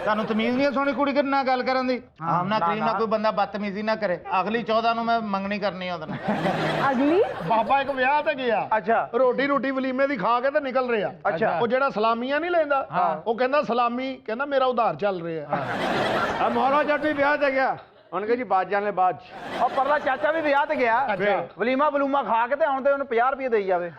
ਤੁਹਾਨੂੰ ਤਮੀਜ਼ ਨਹੀਂ ਸੋਹਣੀ ਕੁੜੀ ਦੇ ਨਾਲ ਗੱਲ ਕਰਨ ਦੀ? ਆਮਨਾ ਕਰੀਮ ਨਾਲ ਕੋਈ ਬੰਦਾ ਬਦਤਮੀਜ਼ੀ ਨਾ ਕਰੇ। ਅਗਲੀ 14 ਨੂੰ ਮੈਂ ਮੰਗਣੀ ਕਰਨੀ ਉਹਦੇ ਨਾਲ। ਅਗਲੀ ਬਾਬਾ ਇੱਕ ਵਿਆਹ ਤੇ ਗਿਆ, ਅੱਛਾ ਰੋਟੀ ਵਲੀਮੇ ਦੀ ਖਾ ਕੇ ਤੇ ਨਿਕਲ ਰਿਹਾ। ਅੱਛਾ। ਉਹ ਜਿਹੜਾ ਸਲਾਮੀਆਂ ਨਹੀਂ ਲੈਂਦਾ, ਉਹ ਕਹਿੰਦਾ ਸਲਾਮੀ, ਕਹਿੰਦਾ ਮੇਰਾ ਉਧਾਰ ਚੱਲ ਰਿਹਾ। ਆ ਮੋਹਰਾ ਜੱਟ ਵੀ ਵਿਆਹ ਤੇ ਗਿਆ, ਉਹਨੇ ਕਿਹਾ ਜੀ ਬਾਜਾਂ ਨੇ ਬਾਜ ਉਹ ਪਰਲਾ ਚਾਚਾ ਵੀ ਵਿਆਹ ਤੇ ਗਿਆ ਵਲੀਮਾ ਬਲੂਮਾ ਖਾ ਕੇ ਤੇ ਆਉਣ ਤੇ ਉਹਨੂੰ 50 ਰੁਪਏ ਦੇਈ ਜਾਵੇ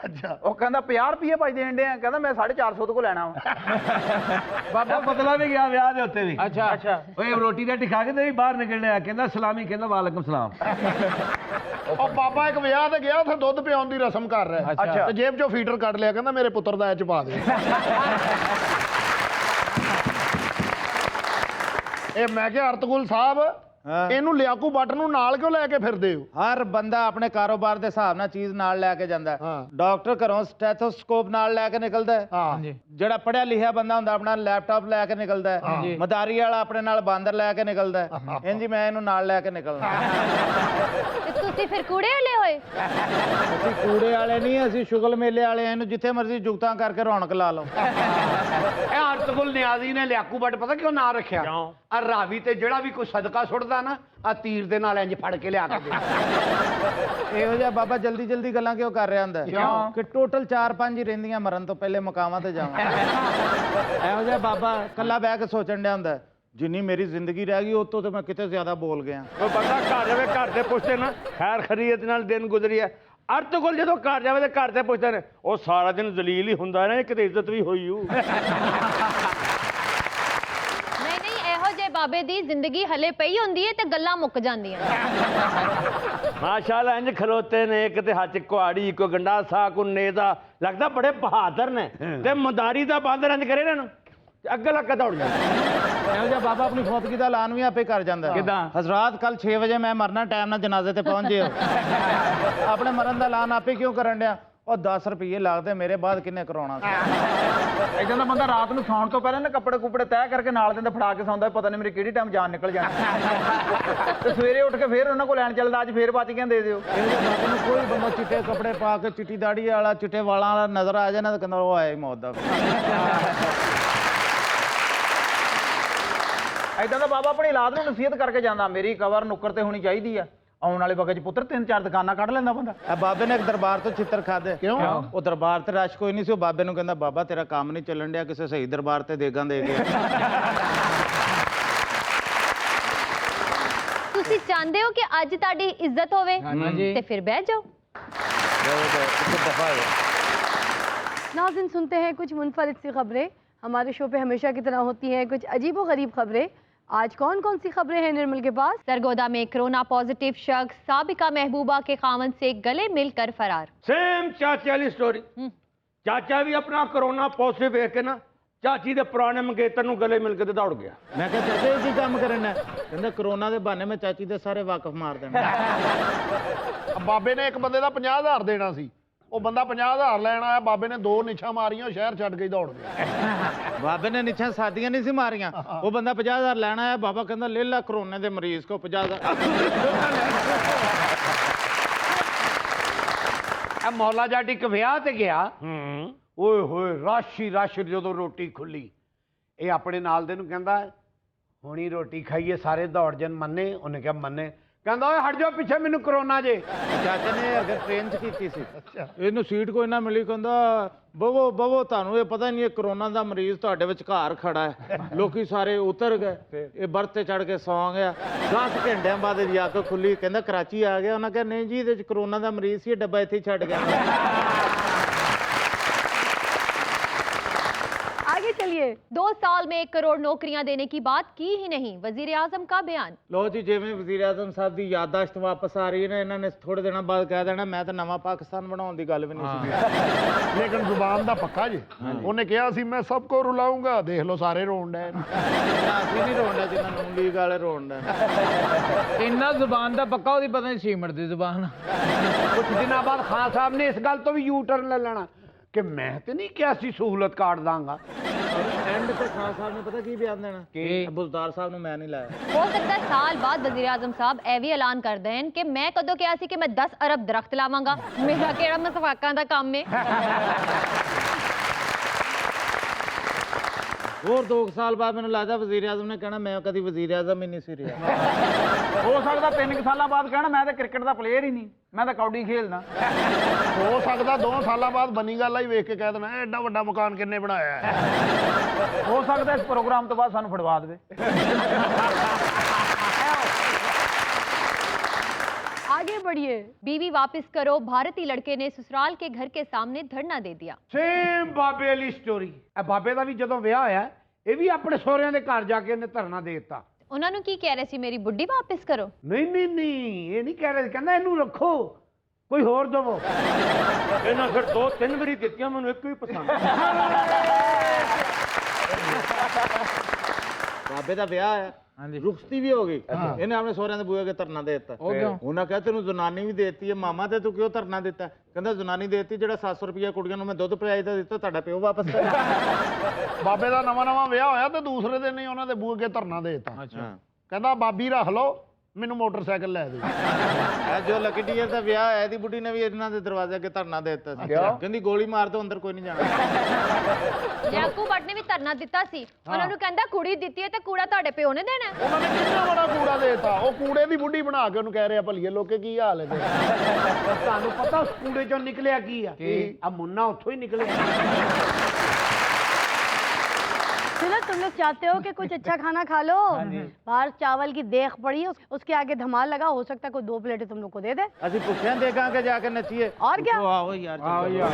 ਉਹ ਕਹਿੰਦਾ 50 ਰੁਪਏ ਭਾਈ ਦੇਣ ਦੇ ਆ ਕਹਿੰਦਾ ਮੈਂ 450 ਤੋਂ ਕੋ ਲੈਣਾ ਵਾ ਬਾਬਾ ਪਤਲਾ ਵੀ ਗਿਆ ਵਿਆਹ ਦੇ ਉੱਤੇ ਵੀ ਅੱਛਾ ਓਏ ਰੋਟੀ ਰਾਟੀ ਖਾ ਕੇ ਤੇ ਵੀ ਬਾਹਰ ਨਿਕਲਣਿਆ ਕਹਿੰਦਾ ਸਲਾਮੀ ਕਹਿੰਦਾ ਵਾਲੇਕੁਮ ਸਲਾਮ ਉਹ ਬਾਬਾ ਇੱਕ ਵਿਆਹ ਤੇ ਗਿਆ ਉੱਥੇ ਦੁੱਧ ਪਿਆਉਣ ਦੀ ਰਸਮ ਕਰ ਰਿਹਾ ਤੇ ਜੇਬ ਚੋਂ ਫੀਡਰ ਕੱਢ ਲਿਆ ਕਹਿੰਦਾ ਮੇਰੇ ਪੁੱਤਰ ਦਾ ਇਹ ਚ ਪਾ ਦੇ ਇਹ ਮੈਂ ਕਿਹਾ ਅਰਤਗੁਲ ਸਾਹਿਬ ਇਹਨੂੰ ਲਿਆਕੂ ਬੱਟ ਨੂੰ ਨਾਲ ਕਿਉਂ ਲੈ ਕੇ ਫਿਰਦੇ ਹੋ ਹਰ ਬੰਦਾ ਆਪਣੇ ਕਾਰੋਬਾਰ ਦੇ ਹਿਸਾਬ ਨਾਲ ਚੀਜ਼ ਨਾਲ ਲੈ ਕੇ ਜਾਂਦਾ ਡਾਕਟਰ ਘਰੋਂ ਸਟੈਥੋਸਕੋਪ ਨਾਲ ਲੈ ਕੇ ਨਿਕਲਦਾ ਹੈ ਜਿਹੜਾ ਪੜਿਆ ਲਿਖਿਆ ਬੰਦਾ ਹੁੰਦਾ ਆਪਣਾ ਲੈਪਟਾਪ ਲੈ ਕੇ ਨਿਕਲਦਾ ਹੈ ਮਦਾਰੀ ਵਾਲਾ ਆਪਣੇ ਨਾਲ ਬਾਂਦਰ ਲੈ ਕੇ ਨਿਕਲਦਾ ਹੈ ਇੰਜ ਮੈਂ ਇਹਨੂੰ ਨਾਲ ਲੈ ਕੇ ਨਿਕਲਦਾ ਤੁਸੀਂ ਫਿਰ ਕੂੜੇ ਵਾਲੇ ਹੋਏ ਅਸੀਂ ਕੂੜੇ ਵਾਲੇ ਨਹੀਂ ਅਸੀਂ ਸ਼ੁਗਲ ਮੇਲੇ ਵਾਲੇ ਆ ਇਹਨੂੰ ਜਿੱਥੇ ਮਰਜ਼ੀ ਜੁਗਤਾਂ ਕਰਕੇ ਰੌਣਕ ਲਾ ਲਓ ਇਹ ਅਰਤਗੁਲ ਨਿਆਜ਼ੀ ਨੇ ਲਿਆਕੂ ਬੱਟ ਪਤਾ ਕਿਉਂ ਨਾਂ ਰੱਖਿਆ ਆ ਰਾਵੀ ਤੇ ਜਿਹੜਾ ਵੀ ਕੋਈ ਸਦਕਾ ਸੁੱਟਦਾ ਨਾ ਆ ਤੀਰ ਦੇ ਨਾਲ ਇੰਜ ਫੜ ਕੇ ਲਿਆ ਕੇ ਦੇ ਇਹੋ ਜਿਹਾ ਬਾਬਾ ਜਲਦੀ ਜਲਦੀ ਗੱਲਾਂ ਕਿਉਂ ਕਰ ਰਿਹਾ ਹੁੰਦਾ ਕਿ ਟੋਟਲ 4-5 ਹੀ ਰਹਿੰਦੀਆਂ ਮਰਨ ਤੋਂ ਪਹਿਲੇ ਮੁਕਾਮਾਂ ਤੇ ਜਾਵਾਂ ਇਹੋ ਜਿਹਾ ਬਾਬਾ ਕੱਲਾ ਬਹਿ ਕੇ ਸੋਚਣ ਡਿਆ ਹੁੰਦਾ ਜਿੰਨੀ ਮੇਰੀ ਜ਼ਿੰਦਗੀ ਰਹਿ ਗਈ ਉਤੋਂ ਤੇ ਮੈਂ ਕਿਤੇ ਜ਼ਿਆਦਾ ਬੋਲ ਗਿਆ ਉਹ ਬੰਦਾ ਘਰ ਜਾਵੇ ਘਰ ਤੇ ਪੁੱਛਦੇ ਨਾ ਖੈਰ ਖਰੀਅਤ ਨਾਲ ਦਿਨ ਗੁਜ਼ਰੀ ਹੈ ਅਰਤਗੁਲ ਜਦੋਂ ਘਰ ਜਾਵੇ ਤੇ ਘਰ ਤੇ ਪੁੱਛਦੇ ਨੇ ਉਹ ਸਾਰਾ ਦਿਨ ਜ਼ਲੀਲ ਹੀ ਹੁੰਦਾ ਨਾ ਕਿਤੇ ਇੱਜ਼ਤ ਵੀ ਹੋਈ ਹੂ ਇਹੋ ਜਿਹੇ ਬਾਬੇ ਦੀ ਜ਼ਿੰਦਗੀ ਹਲੇ ਪਈ ਹੁੰਦੀ ਹੈ ਤੇ ਗੱਲਾਂ ਮੁੱਕ ਜਾਂਦੀਆਂ ਮਾਸ਼ਾਅੱਲਾ ਇੰਜ ਖਲੋਤੇ ਨੇ ਕਿਤੇ ਹੱਥ ਕੁਹਾੜੀ ਕੋ ਗੰਡਾਸਾ ਕੋ ਨੇਜ਼ਾ ਲੱਗਦਾ ਬੜੇ ਬਹਾਦਰ ਨੇ ਤੇ ਮਦਾਰੀ ਦਾ ਬਾਂਦਰ ਇੰਜ ਕਰੇ ਇਹਨਾਂ ਨੂੰ ਅੱਗੇ ਲੱਗ ਕੇ ਦੌੜ ਜਾਂਦਾ ਇਹੋ ਜਿਹਾ ਬਾਬਾ ਆਪਣੀ ਫੌਤਗੀ ਦਾ ਐਲਾਨ ਵੀ ਆਪੇ ਕਰ ਜਾਂਦਾ ਕਿਦਾਂ ਹਜ਼ਰਾਤ ਕੱਲ 6 ਵਜੇ ਮੈਂ ਮਰਨਾ ਟਾਈਮ ਨਾਲ ਜਨਾਜ਼ੇ ਤੇ ਪਹੁੰਚ ਜਿਓ ਆਪਣੇ ਮਰਨ ਦਾ ਐਲਾਨ ਆਪੇ ਕਿਉਂ ਕਰਨ ਡਿਆ ਉਹ 10 ਰੁਪਏ ਲੱਗਦੇ ਮੇਰੇ ਬਾਅਦ ਕਿੰਨੇ ਕਰਾਉਣਾ ਸੀ ਇਦਾਂ ਦਾ ਬੰਦਾ ਰਾਤ ਨੂੰ ਸੌਣ ਤੋਂ ਪਹਿਲਾਂ ਨਾ ਕੱਪੜੇ ਕੁਪੜੇ ਤੈਅ ਕਰਕੇ ਨਾਲ ਦਿੰਦਾ ਫੜਾ ਕੇ ਸੌਂਦਾ ਪਤਾ ਨਹੀਂ ਮੇਰੀ ਕਿਹੜੀ ਟਾਈਮ ਜਾਨ ਨਿਕਲ ਜਾਣੀ ਤੇ ਸਵੇਰੇ ਉੱਠ ਕੇ ਫੇਰ ਉਹਨਾਂ ਕੋਲ ਲੈਣ ਚੱਲਦਾ ਅੱਜ ਫੇਰ ਬਚ ਗਿਆ ਦੇ ਦਿਓ ਇਹੋ ਜਿਹੇ ਬਾਬੇ ਨੂੰ ਕੋਈ ਬੰਦਾ ਚਿੱਟੇ ਕੱਪੜੇ ਪਾ ਕੇ ਚਿੱਟੀ ਦਾੜੀ ਵਾਲਾ ਚਿੱਟੇ ਵਾਲਾਂ ਵਾਲਾ ਨਜ਼ਰ ਆ ਜਾਏ ਨਾ ਤਾਂ ਕਹਿੰਦਾ ਉਹ ਆਇਆ ਹੀ ਮੌਤ ਦਾ ਇਦਾਂ ਦਾ ਬਾਬਾ ਆਪਣੀ ਔਲਾਦ ਨੂੰ ਨਸੀਹਤ ਕਰਕੇ ਜਾਂਦਾ ਮੇਰੀ ਕਬਰ ਨੁੱਕਰ ਤੇ ਹੋਣੀ ਚਾਹੀਦੀ ਆ ਆਉਣ ਵਾਲੇ ਵਕਤ 'ਚ ਪੁੱਤਰ 3-4 ਦੁਕਾਨਾਂ ਕੱਢ ਲੈਂਦਾ ਬੰਦਾ ਇਹ ਬਾਬੇ ਨੇ ਇੱਕ ਦਰਬਾਰ ਤੋਂ ਚਿੱਤਰ ਖਾਦੇ ਕਿਉਂ ਉਹ ਦਰਬਾਰ ਤੇ ਰਸ਼ ਕੋਈ ਨਹੀਂ ਸੀ ਉਹ ਬਾਬੇ ਨੂੰ ਕਹਿੰਦਾ ਬਾਬਾ ਤੇਰਾ ਕੰਮ ਨਹੀਂ ਚੱਲਣ ਡਿਆ ਕਿਸੇ ਸਹੀ ਦਰਬਾਰ ਤੇ ਦੇਗਾਂ ਦੇ ਕੇ ਤੁਸੀਂ ਚਾਹੁੰਦੇ ਹੋ ਕਿ ਅੱਜ ਤੁਹਾਡੀ ਇੱਜ਼ਤ ਹੋਵੇ ਤੇ ਫਿਰ ਬਹਿ ਜਾਓ नाज़रीन सुनते हैं कुछ मुनफरिद सी खबरें हमारे शो पे हमेशा की तरह होती हैं कुछ अजीब व गरीब खबरें आज कौन कौन सी खबरें हैं निर्मल के पास सरगोदा में कोरोना पॉजिटिव शख्स साबिका महबूबा के खामन से गले मिलकर फरार सेम चाचा वाली स्टोरी चाचा भी अपना कोरोना पॉजिटिव देख के ना ਚਾਚੀ ਦੇ ਪੁਰਾਣੇ ਮੰਗੇਤਰ ਨੂੰ ਗਲੇ ਮਿਲ ਕੇ ਤੇ ਦੌੜ ਗਿਆ ਮੈਂ ਕਿਹਾ ਚਾਚਾ ਇਹ ਕੀ ਕੰਮ ਕਰਨਾ ਕਹਿੰਦਾ ਕਰੋਨਾ ਦੇ ਬਹਾਨੇ ਮੈਂ ਚਾਚੀ ਦੇ ਸਾਰੇ ਵਾਕਫ ਮਾਰ ਦੇਣਾ ਬਾਬੇ ਨੇ ਇੱਕ ਬੰਦੇ ਦਾ 50,000 ਦੇਣਾ ਸੀ ਉਹ ਬੰਦਾ 50,000 ਲੈਣ ਆਇਆ ਬਾਬੇ ਨੇ 2 ਨਿਛਾਂ ਮਾਰੀਆਂ ਸ਼ਹਿਰ ਛੱਡ ਕੇ ਦੌੜ ਗਿਆ ਬਾਬੇ ਨੇ ਨਿਛਾਂ ਸਾਦੀਆਂ ਨਹੀਂ ਸੀ ਮਾਰੀਆਂ ਉਹ ਬੰਦਾ 50,000 ਲੈਣ ਆਇਆ ਬਾਬਾ ਕਹਿੰਦਾ ਲੈ ਲਾ ਕਰੋਨੇ ਦੇ ਮਰੀਜ਼ ਕੋ 50,000 ਇਹ ਮੌਲਾ ਜੱਟ ਇੱਕ ਵਿਆਹ ਤੇ ਗਿਆ ਓਏ ਹੋਏ ਰਸ਼ ਜਦੋਂ ਰੋਟੀ ਖੁੱਲੀ ਇਹ ਆਪਣੇ ਨਾਲ ਦੇ ਨੂੰ ਕਹਿੰਦਾ ਹੁਣੀ ਰੋਟੀ ਖਾਈਏ ਸਾਰੇ ਦੌੜ ਜਨ ਮੰਨੇ ਉਹਨੇ ਕਿਹਾ ਮੰਨੇ ਕਹਿੰਦਾ ਓਏ ਹਟ ਜਾਓ ਪਿੱਛੇ ਮੈਨੂੰ ਕਰੋਨਾ ਜੇ ਚਾਚੇ ਨੇ ਅਗਰ ਟ੍ਰੇਨ 'ਚ ਕੀਤੀ ਸੀ ਇਹਨੂੰ ਸੀਟ ਕੋਈ ਨਾ ਮਿਲੀ ਕਹਿੰਦਾ ਬਵੋ ਤੁਹਾਨੂੰ ਇਹ ਪਤਾ ਨਹੀਂ ਇਹ ਕਰੋਨਾ ਦਾ ਮਰੀਜ਼ ਤੁਹਾਡੇ ਵਿਚਕਾਰ ਖੜਾ ਹੈ ਲੋਕੀ ਸਾਰੇ ਉਤਰ ਗਏ ਇਹ ਬਰਥ ਤੇ ਚੜ ਕੇ ਸੌਂ ਗਿਆ 10 ਘੰਟਿਆਂ ਬਾਅਦ ਜਾ ਕੇ ਖੁੱਲੀ ਕਹਿੰਦਾ ਕਰਾਚੀ ਆ ਗਿਆ ਉਹਨਾਂ ਕਹਿੰਦਾ ਨਹੀਂ ਜੀ ਇਹਦੇ 'ਚ ਕਰੋਨਾ ਦਾ ਮਰੀਜ਼ ਸੀ ਇਹ ਡੱਬਾ ਇੱਥੇ ਹੀ ਛੱਡ ਗਿਆ आगे चलिए 2 साल में 1 करोड़ नौकरियां देने की बात की ही नहीं वजीर आजम का बयान ਲੋ ਜੀ ਜਿਵੇਂ ਵਜ਼ੀਰ ਆਜ਼ਮ ਸਾਹਿਬ ਦੀ ਯਾਦਦਾਸ਼ਤ ਵਾਪਸ ਆ ਰਹੀ ਹੈ ਨਾ ਇਹਨਾਂ ਨੇ ਥੋੜੇ ਦਿਨਾਂ ਬਾਅਦ ਕਹਿ ਦੇਣਾ ਮੈਂ ਤਾਂ ਨਵਾਂ ਪਾਕਿਸਤਾਨ ਬਣਾਉਣ ਦੀ ਗੱਲ ਵੀ ਨਹੀਂ ਸੀ ਲੇਕਿਨ ਜ਼ੁਬਾਨ ਦਾ ਪੱਕਾ ਜੀ ਉਹਨੇ ਕਿਹਾ ਸੀ ਮੈਂ ਸਭ ਕੋ ਰੁਲਾਉਂਗਾ ਦੇਖ ਲਓ ਸਾਰੇ ਰੋਣ ਡਏ ਨੇ ਅਸੀਂ ਨਹੀਂ ਰੋਂਦਾ ਜਿੰਨਾ ਨੂੰ ਲੀਗ ਵਾਲੇ ਰੋਂਦਾ ਇੰਨਾ ਜ਼ੁਬਾਨ ਦਾ ਪੱਕਾ ਉਹਦੀ ਪਤਾ ਨਹੀਂ ਸੀਮਟ ਦੀ ਜ਼ੁਬਾਨ ਕੁਝ ਦਿਨਾਂ ਬਾਅਦ ਖਾਨ ਸਾਹਿਬ ਨੇ ਇਸ ਗੱਲ ਤੋਂ ਵੀ ਯੂ ਟਰਨ ਲੈ ਲੈਣਾ ਕਿ ਮੈਂ ਤੇ ਨਹੀਂ ਕਿਹਾ ਸੀ ਸਹੂਲਤ ਕਾਟ ਦਾਂਗਾ ਐਂਡ ਤੇ ਖਾਨ ਸਾਹਿਬ ਨੇ ਪਤਾ ਕੀ ਬਿਆਨ ਦੇਣਾ ਕਿ ਬੁਲਦਾਰ ਸਾਹਿਬ ਨੂੰ ਮੈਂ ਨਹੀਂ ਲਾਇਆ हो सकता है साल बाद वजीर आजम साहब ਇਹ ਵੀ ਐਲਾਨ ਕਰ ਦੇਣ ਕਿ ਮੈਂ ਕਦੋਂ ਕਿਹਾ ਸੀ ਕਿ ਮੈਂ 10 ਅਰਬ ਦਰਖਤ ਲਾਵਾਂਗਾ ਮੇਰਾ ਕਿਹੜਾ ਮਸਵਾਕਾਂ ਦਾ ਕੰਮ ਹੈ ਹੋਰ 2 ਸਾਲ ਬਾਅਦ ਮੈਨੂੰ ਲੱਗਦਾ ਵਜ਼ੀਰ ਆਜ਼ਮ ਨੇ ਕਹਿਣਾ ਮੈਂ ਕਦੀ ਵਜ਼ੀਰ ਆਜ਼ਮ ਹੀ ਨਹੀਂ ਸੀ ਰਿਹਾ ਹੋ ਸਕਦਾ 3 ਸਾਲਾਂ ਬਾਅਦ ਕਹਿਣਾ ਮੈਂ ਤਾਂ ਕ੍ਰਿਕਟ ਦਾ ਪਲੇਅਰ ਹੀ ਨਹੀਂ ਮੈਂ ਤਾਂ ਕੌਡੀ ਖੇਲਦਾ ਹੋ ਸਕਦਾ 2 ਸਾਲਾਂ ਬਾਅਦ ਬਣੀ ਗੱਲ ਹੀ ਵੇਖ ਕੇ ਕਹਿ ਦੇਣਾ ਐਡਾ ਵੱਡਾ ਮਕਾਨ ਕਿੰਨੇ ਬਣਾਇਆ ਹੈ ਹੋ ਸਕਦਾ ਇਸ ਪ੍ਰੋਗਰਾਮ ਤੋਂ ਬਾਅਦ ਸਾਨੂੰ ਫੜਵਾ ਦੇਵੇ पढ़िए। बीवी वापस करो, भारतीय लड़के ने ससुराल के घर के सामने धरना दे दिया। ਸੇਮ ਬਾਬੇ ਵਾਲੀ ਸਟੋਰੀ। ਇਹ ਬਾਬੇ ਦਾ ਵੀ ਜਦੋਂ ਵਿਆਹ ਹੋਇਆ ਇਹ ਵੀ ਆਪਣੇ ਸਹੁਰਿਆਂ ਦੇ ਘਰ ਜਾ ਕੇ ਇਹਨੇ ਧਰਨਾ ਦੇ ਦਿੱਤਾ। ਉਹਨਾਂ ਨੂੰ ਕੀ ਕਹਿ ਰਹੇ ਸੀ, ਮੇਰੀ ਬੁੱਢੀ ਵਾਪਸ ਕਰੋ? ਨਹੀਂ ਨਹੀਂ ਨਹੀਂ, ਇਹ ਨਹੀਂ ਕਹਿ ਰਹੇ, ਕਹਿੰਦਾ ਇਹਨੂੰ ਰੱਖੋ, ਕੋਈ ਹੋਰ ਦਵੋ। ਇਹਨਾਂ ਫਿਰ 2-3 ਵਾਰੀ ਦਿੱਤੀਆਂ, ਮੈਨੂੰ ਇੱਕ ਹੀ ਪਸੰਦ। ਬਾਬੇ ਦਾ ਵਿਆਹ ਹੈ, ਹਾਂਜੀ, ਰੁਖਸਤੀ ਵੀ ਹੋ ਗਈ। ਇਹਨੇ ਆਪਣੇ ਸਹੁਰਿਆਂ ਦੇ ਬੂਹੇ ਅੱਗੇ ਧਰਨਾ ਦੇ ਦਿੱਤਾ। ਉਹਨਾਂ ਕਿਹਾ ਤੈਨੂੰ ਜਨਾਨੀ ਵੀ ਦੇਤੀ ਹੈ, ਮਾਮਾ ਤੇ ਤੂੰ ਕਿਉਂ ਧਰਨਾ ਦਿੱਤਾ? ਕਹਿੰਦਾ ਜਨਾਨੀ ਦੇਤੀ, ਜਿਹੜਾ 700 ਰੁਪਇਆ ਕੁੜੀਆਂ ਨੂੰ ਮੈਂ ਦੁੱਧ ਪਿਆਈ ਦਾ ਦਿੱਤਾ, ਤੁਹਾਡਾ ਪਿਓ ਵਾਪਸ ਕਰ। ਬਾਬੇ ਦਾ ਨਵਾਂ ਵਿਆਹ ਹੋਇਆ ਤੇ ਦੂਸਰੇ ਦਿਨ ਹੀ ਉਹਨਾਂ ਦੇ ਬੂਹੇ ਅੱਗੇ ਧਰਨਾ ਦੇ ਦਿੱਤਾ। ਕਹਿੰਦਾ ਬਾਬੀ ਰੱਖ ਲਓ, ਮੈਨੂੰ ਮੋਟਰਸਾਈਕਲ ਲੈ ਦੇ। ਇਹ ਜੋ ਲੱਕੀ ਡੀਅਰ ਦਾ ਵਿਆਹ ਹੈ, ਇਹਦੀ ਬੁੱਢੀ ਨੇ ਵੀ ਇਹਨਾਂ ਦੇ ਦਰਵਾਜ਼ੇ ਅੱਗੇ ਧਰਨਾ ਦੇ ਦਿੱਤਾ ਸੀ। ਕਹਿੰਦੀ ਗੋਲੀ ਮਾਰ ਦੋ, ਅੰਦਰ ਕੋਈ ਨਹੀਂ ਜਾਣਾ। ਯਾਕੂ ਭੱਟ ਨੇ ਵੀ ਧਰਨਾ ਦਿੱਤਾ ਸੀ। ਉਹਨਾਂ ਨੂੰ ਕਹਿੰਦਾ ਕੁੜੀ ਦਿੱਤੀ ਹੈ ਤੇ ਕੂੜਾ ਤੁਹਾਡੇ ਪਿਓ ਨੇ ਦੇਣਾ। ਉਹਨਾਂ ਨੇ ਕਿੰਨਾ ਬੜਾ ਕੂੜਾ ਦੇਤਾ, ਉਹ ਕੂੜੇ ਦੀ ਬੁੱਢੀ ਬਣਾ ਕੇ ਉਹਨੂੰ ਕਹਿ ਰਿਹਾ ਭਲੀਏ ਲੋਕੇ ਕੀ ਹਾਲ ਹੈ ਤੇ। ਤੁਹਾਨੂੰ ਪਤਾ ਉਸ ਕੂੜੇ ਚੋਂ ਨਿਕਲਿਆ ਕੀ ਆ? ਆ ਮੁੰਨਾ ਉੱਥੋਂ ਹੀ ਨਿਕਲਿਆ। सुनो, तुम लोग चाहते हो कि कुछ अच्छा खाना खा लो? बाहर चावल की देख पड़ी है, उसके आगे धमाल लगा, हो सकता है कोई 2 प्लेटें तुम लोग को दे दे। ਅਸੀਂ ਭੁੱਖਿਆਂ ਦੇਖਾਂਗੇ ਜਾ ਕੇ ਨੱਚੀਏ। और क्या? आओ यार, आओ यार।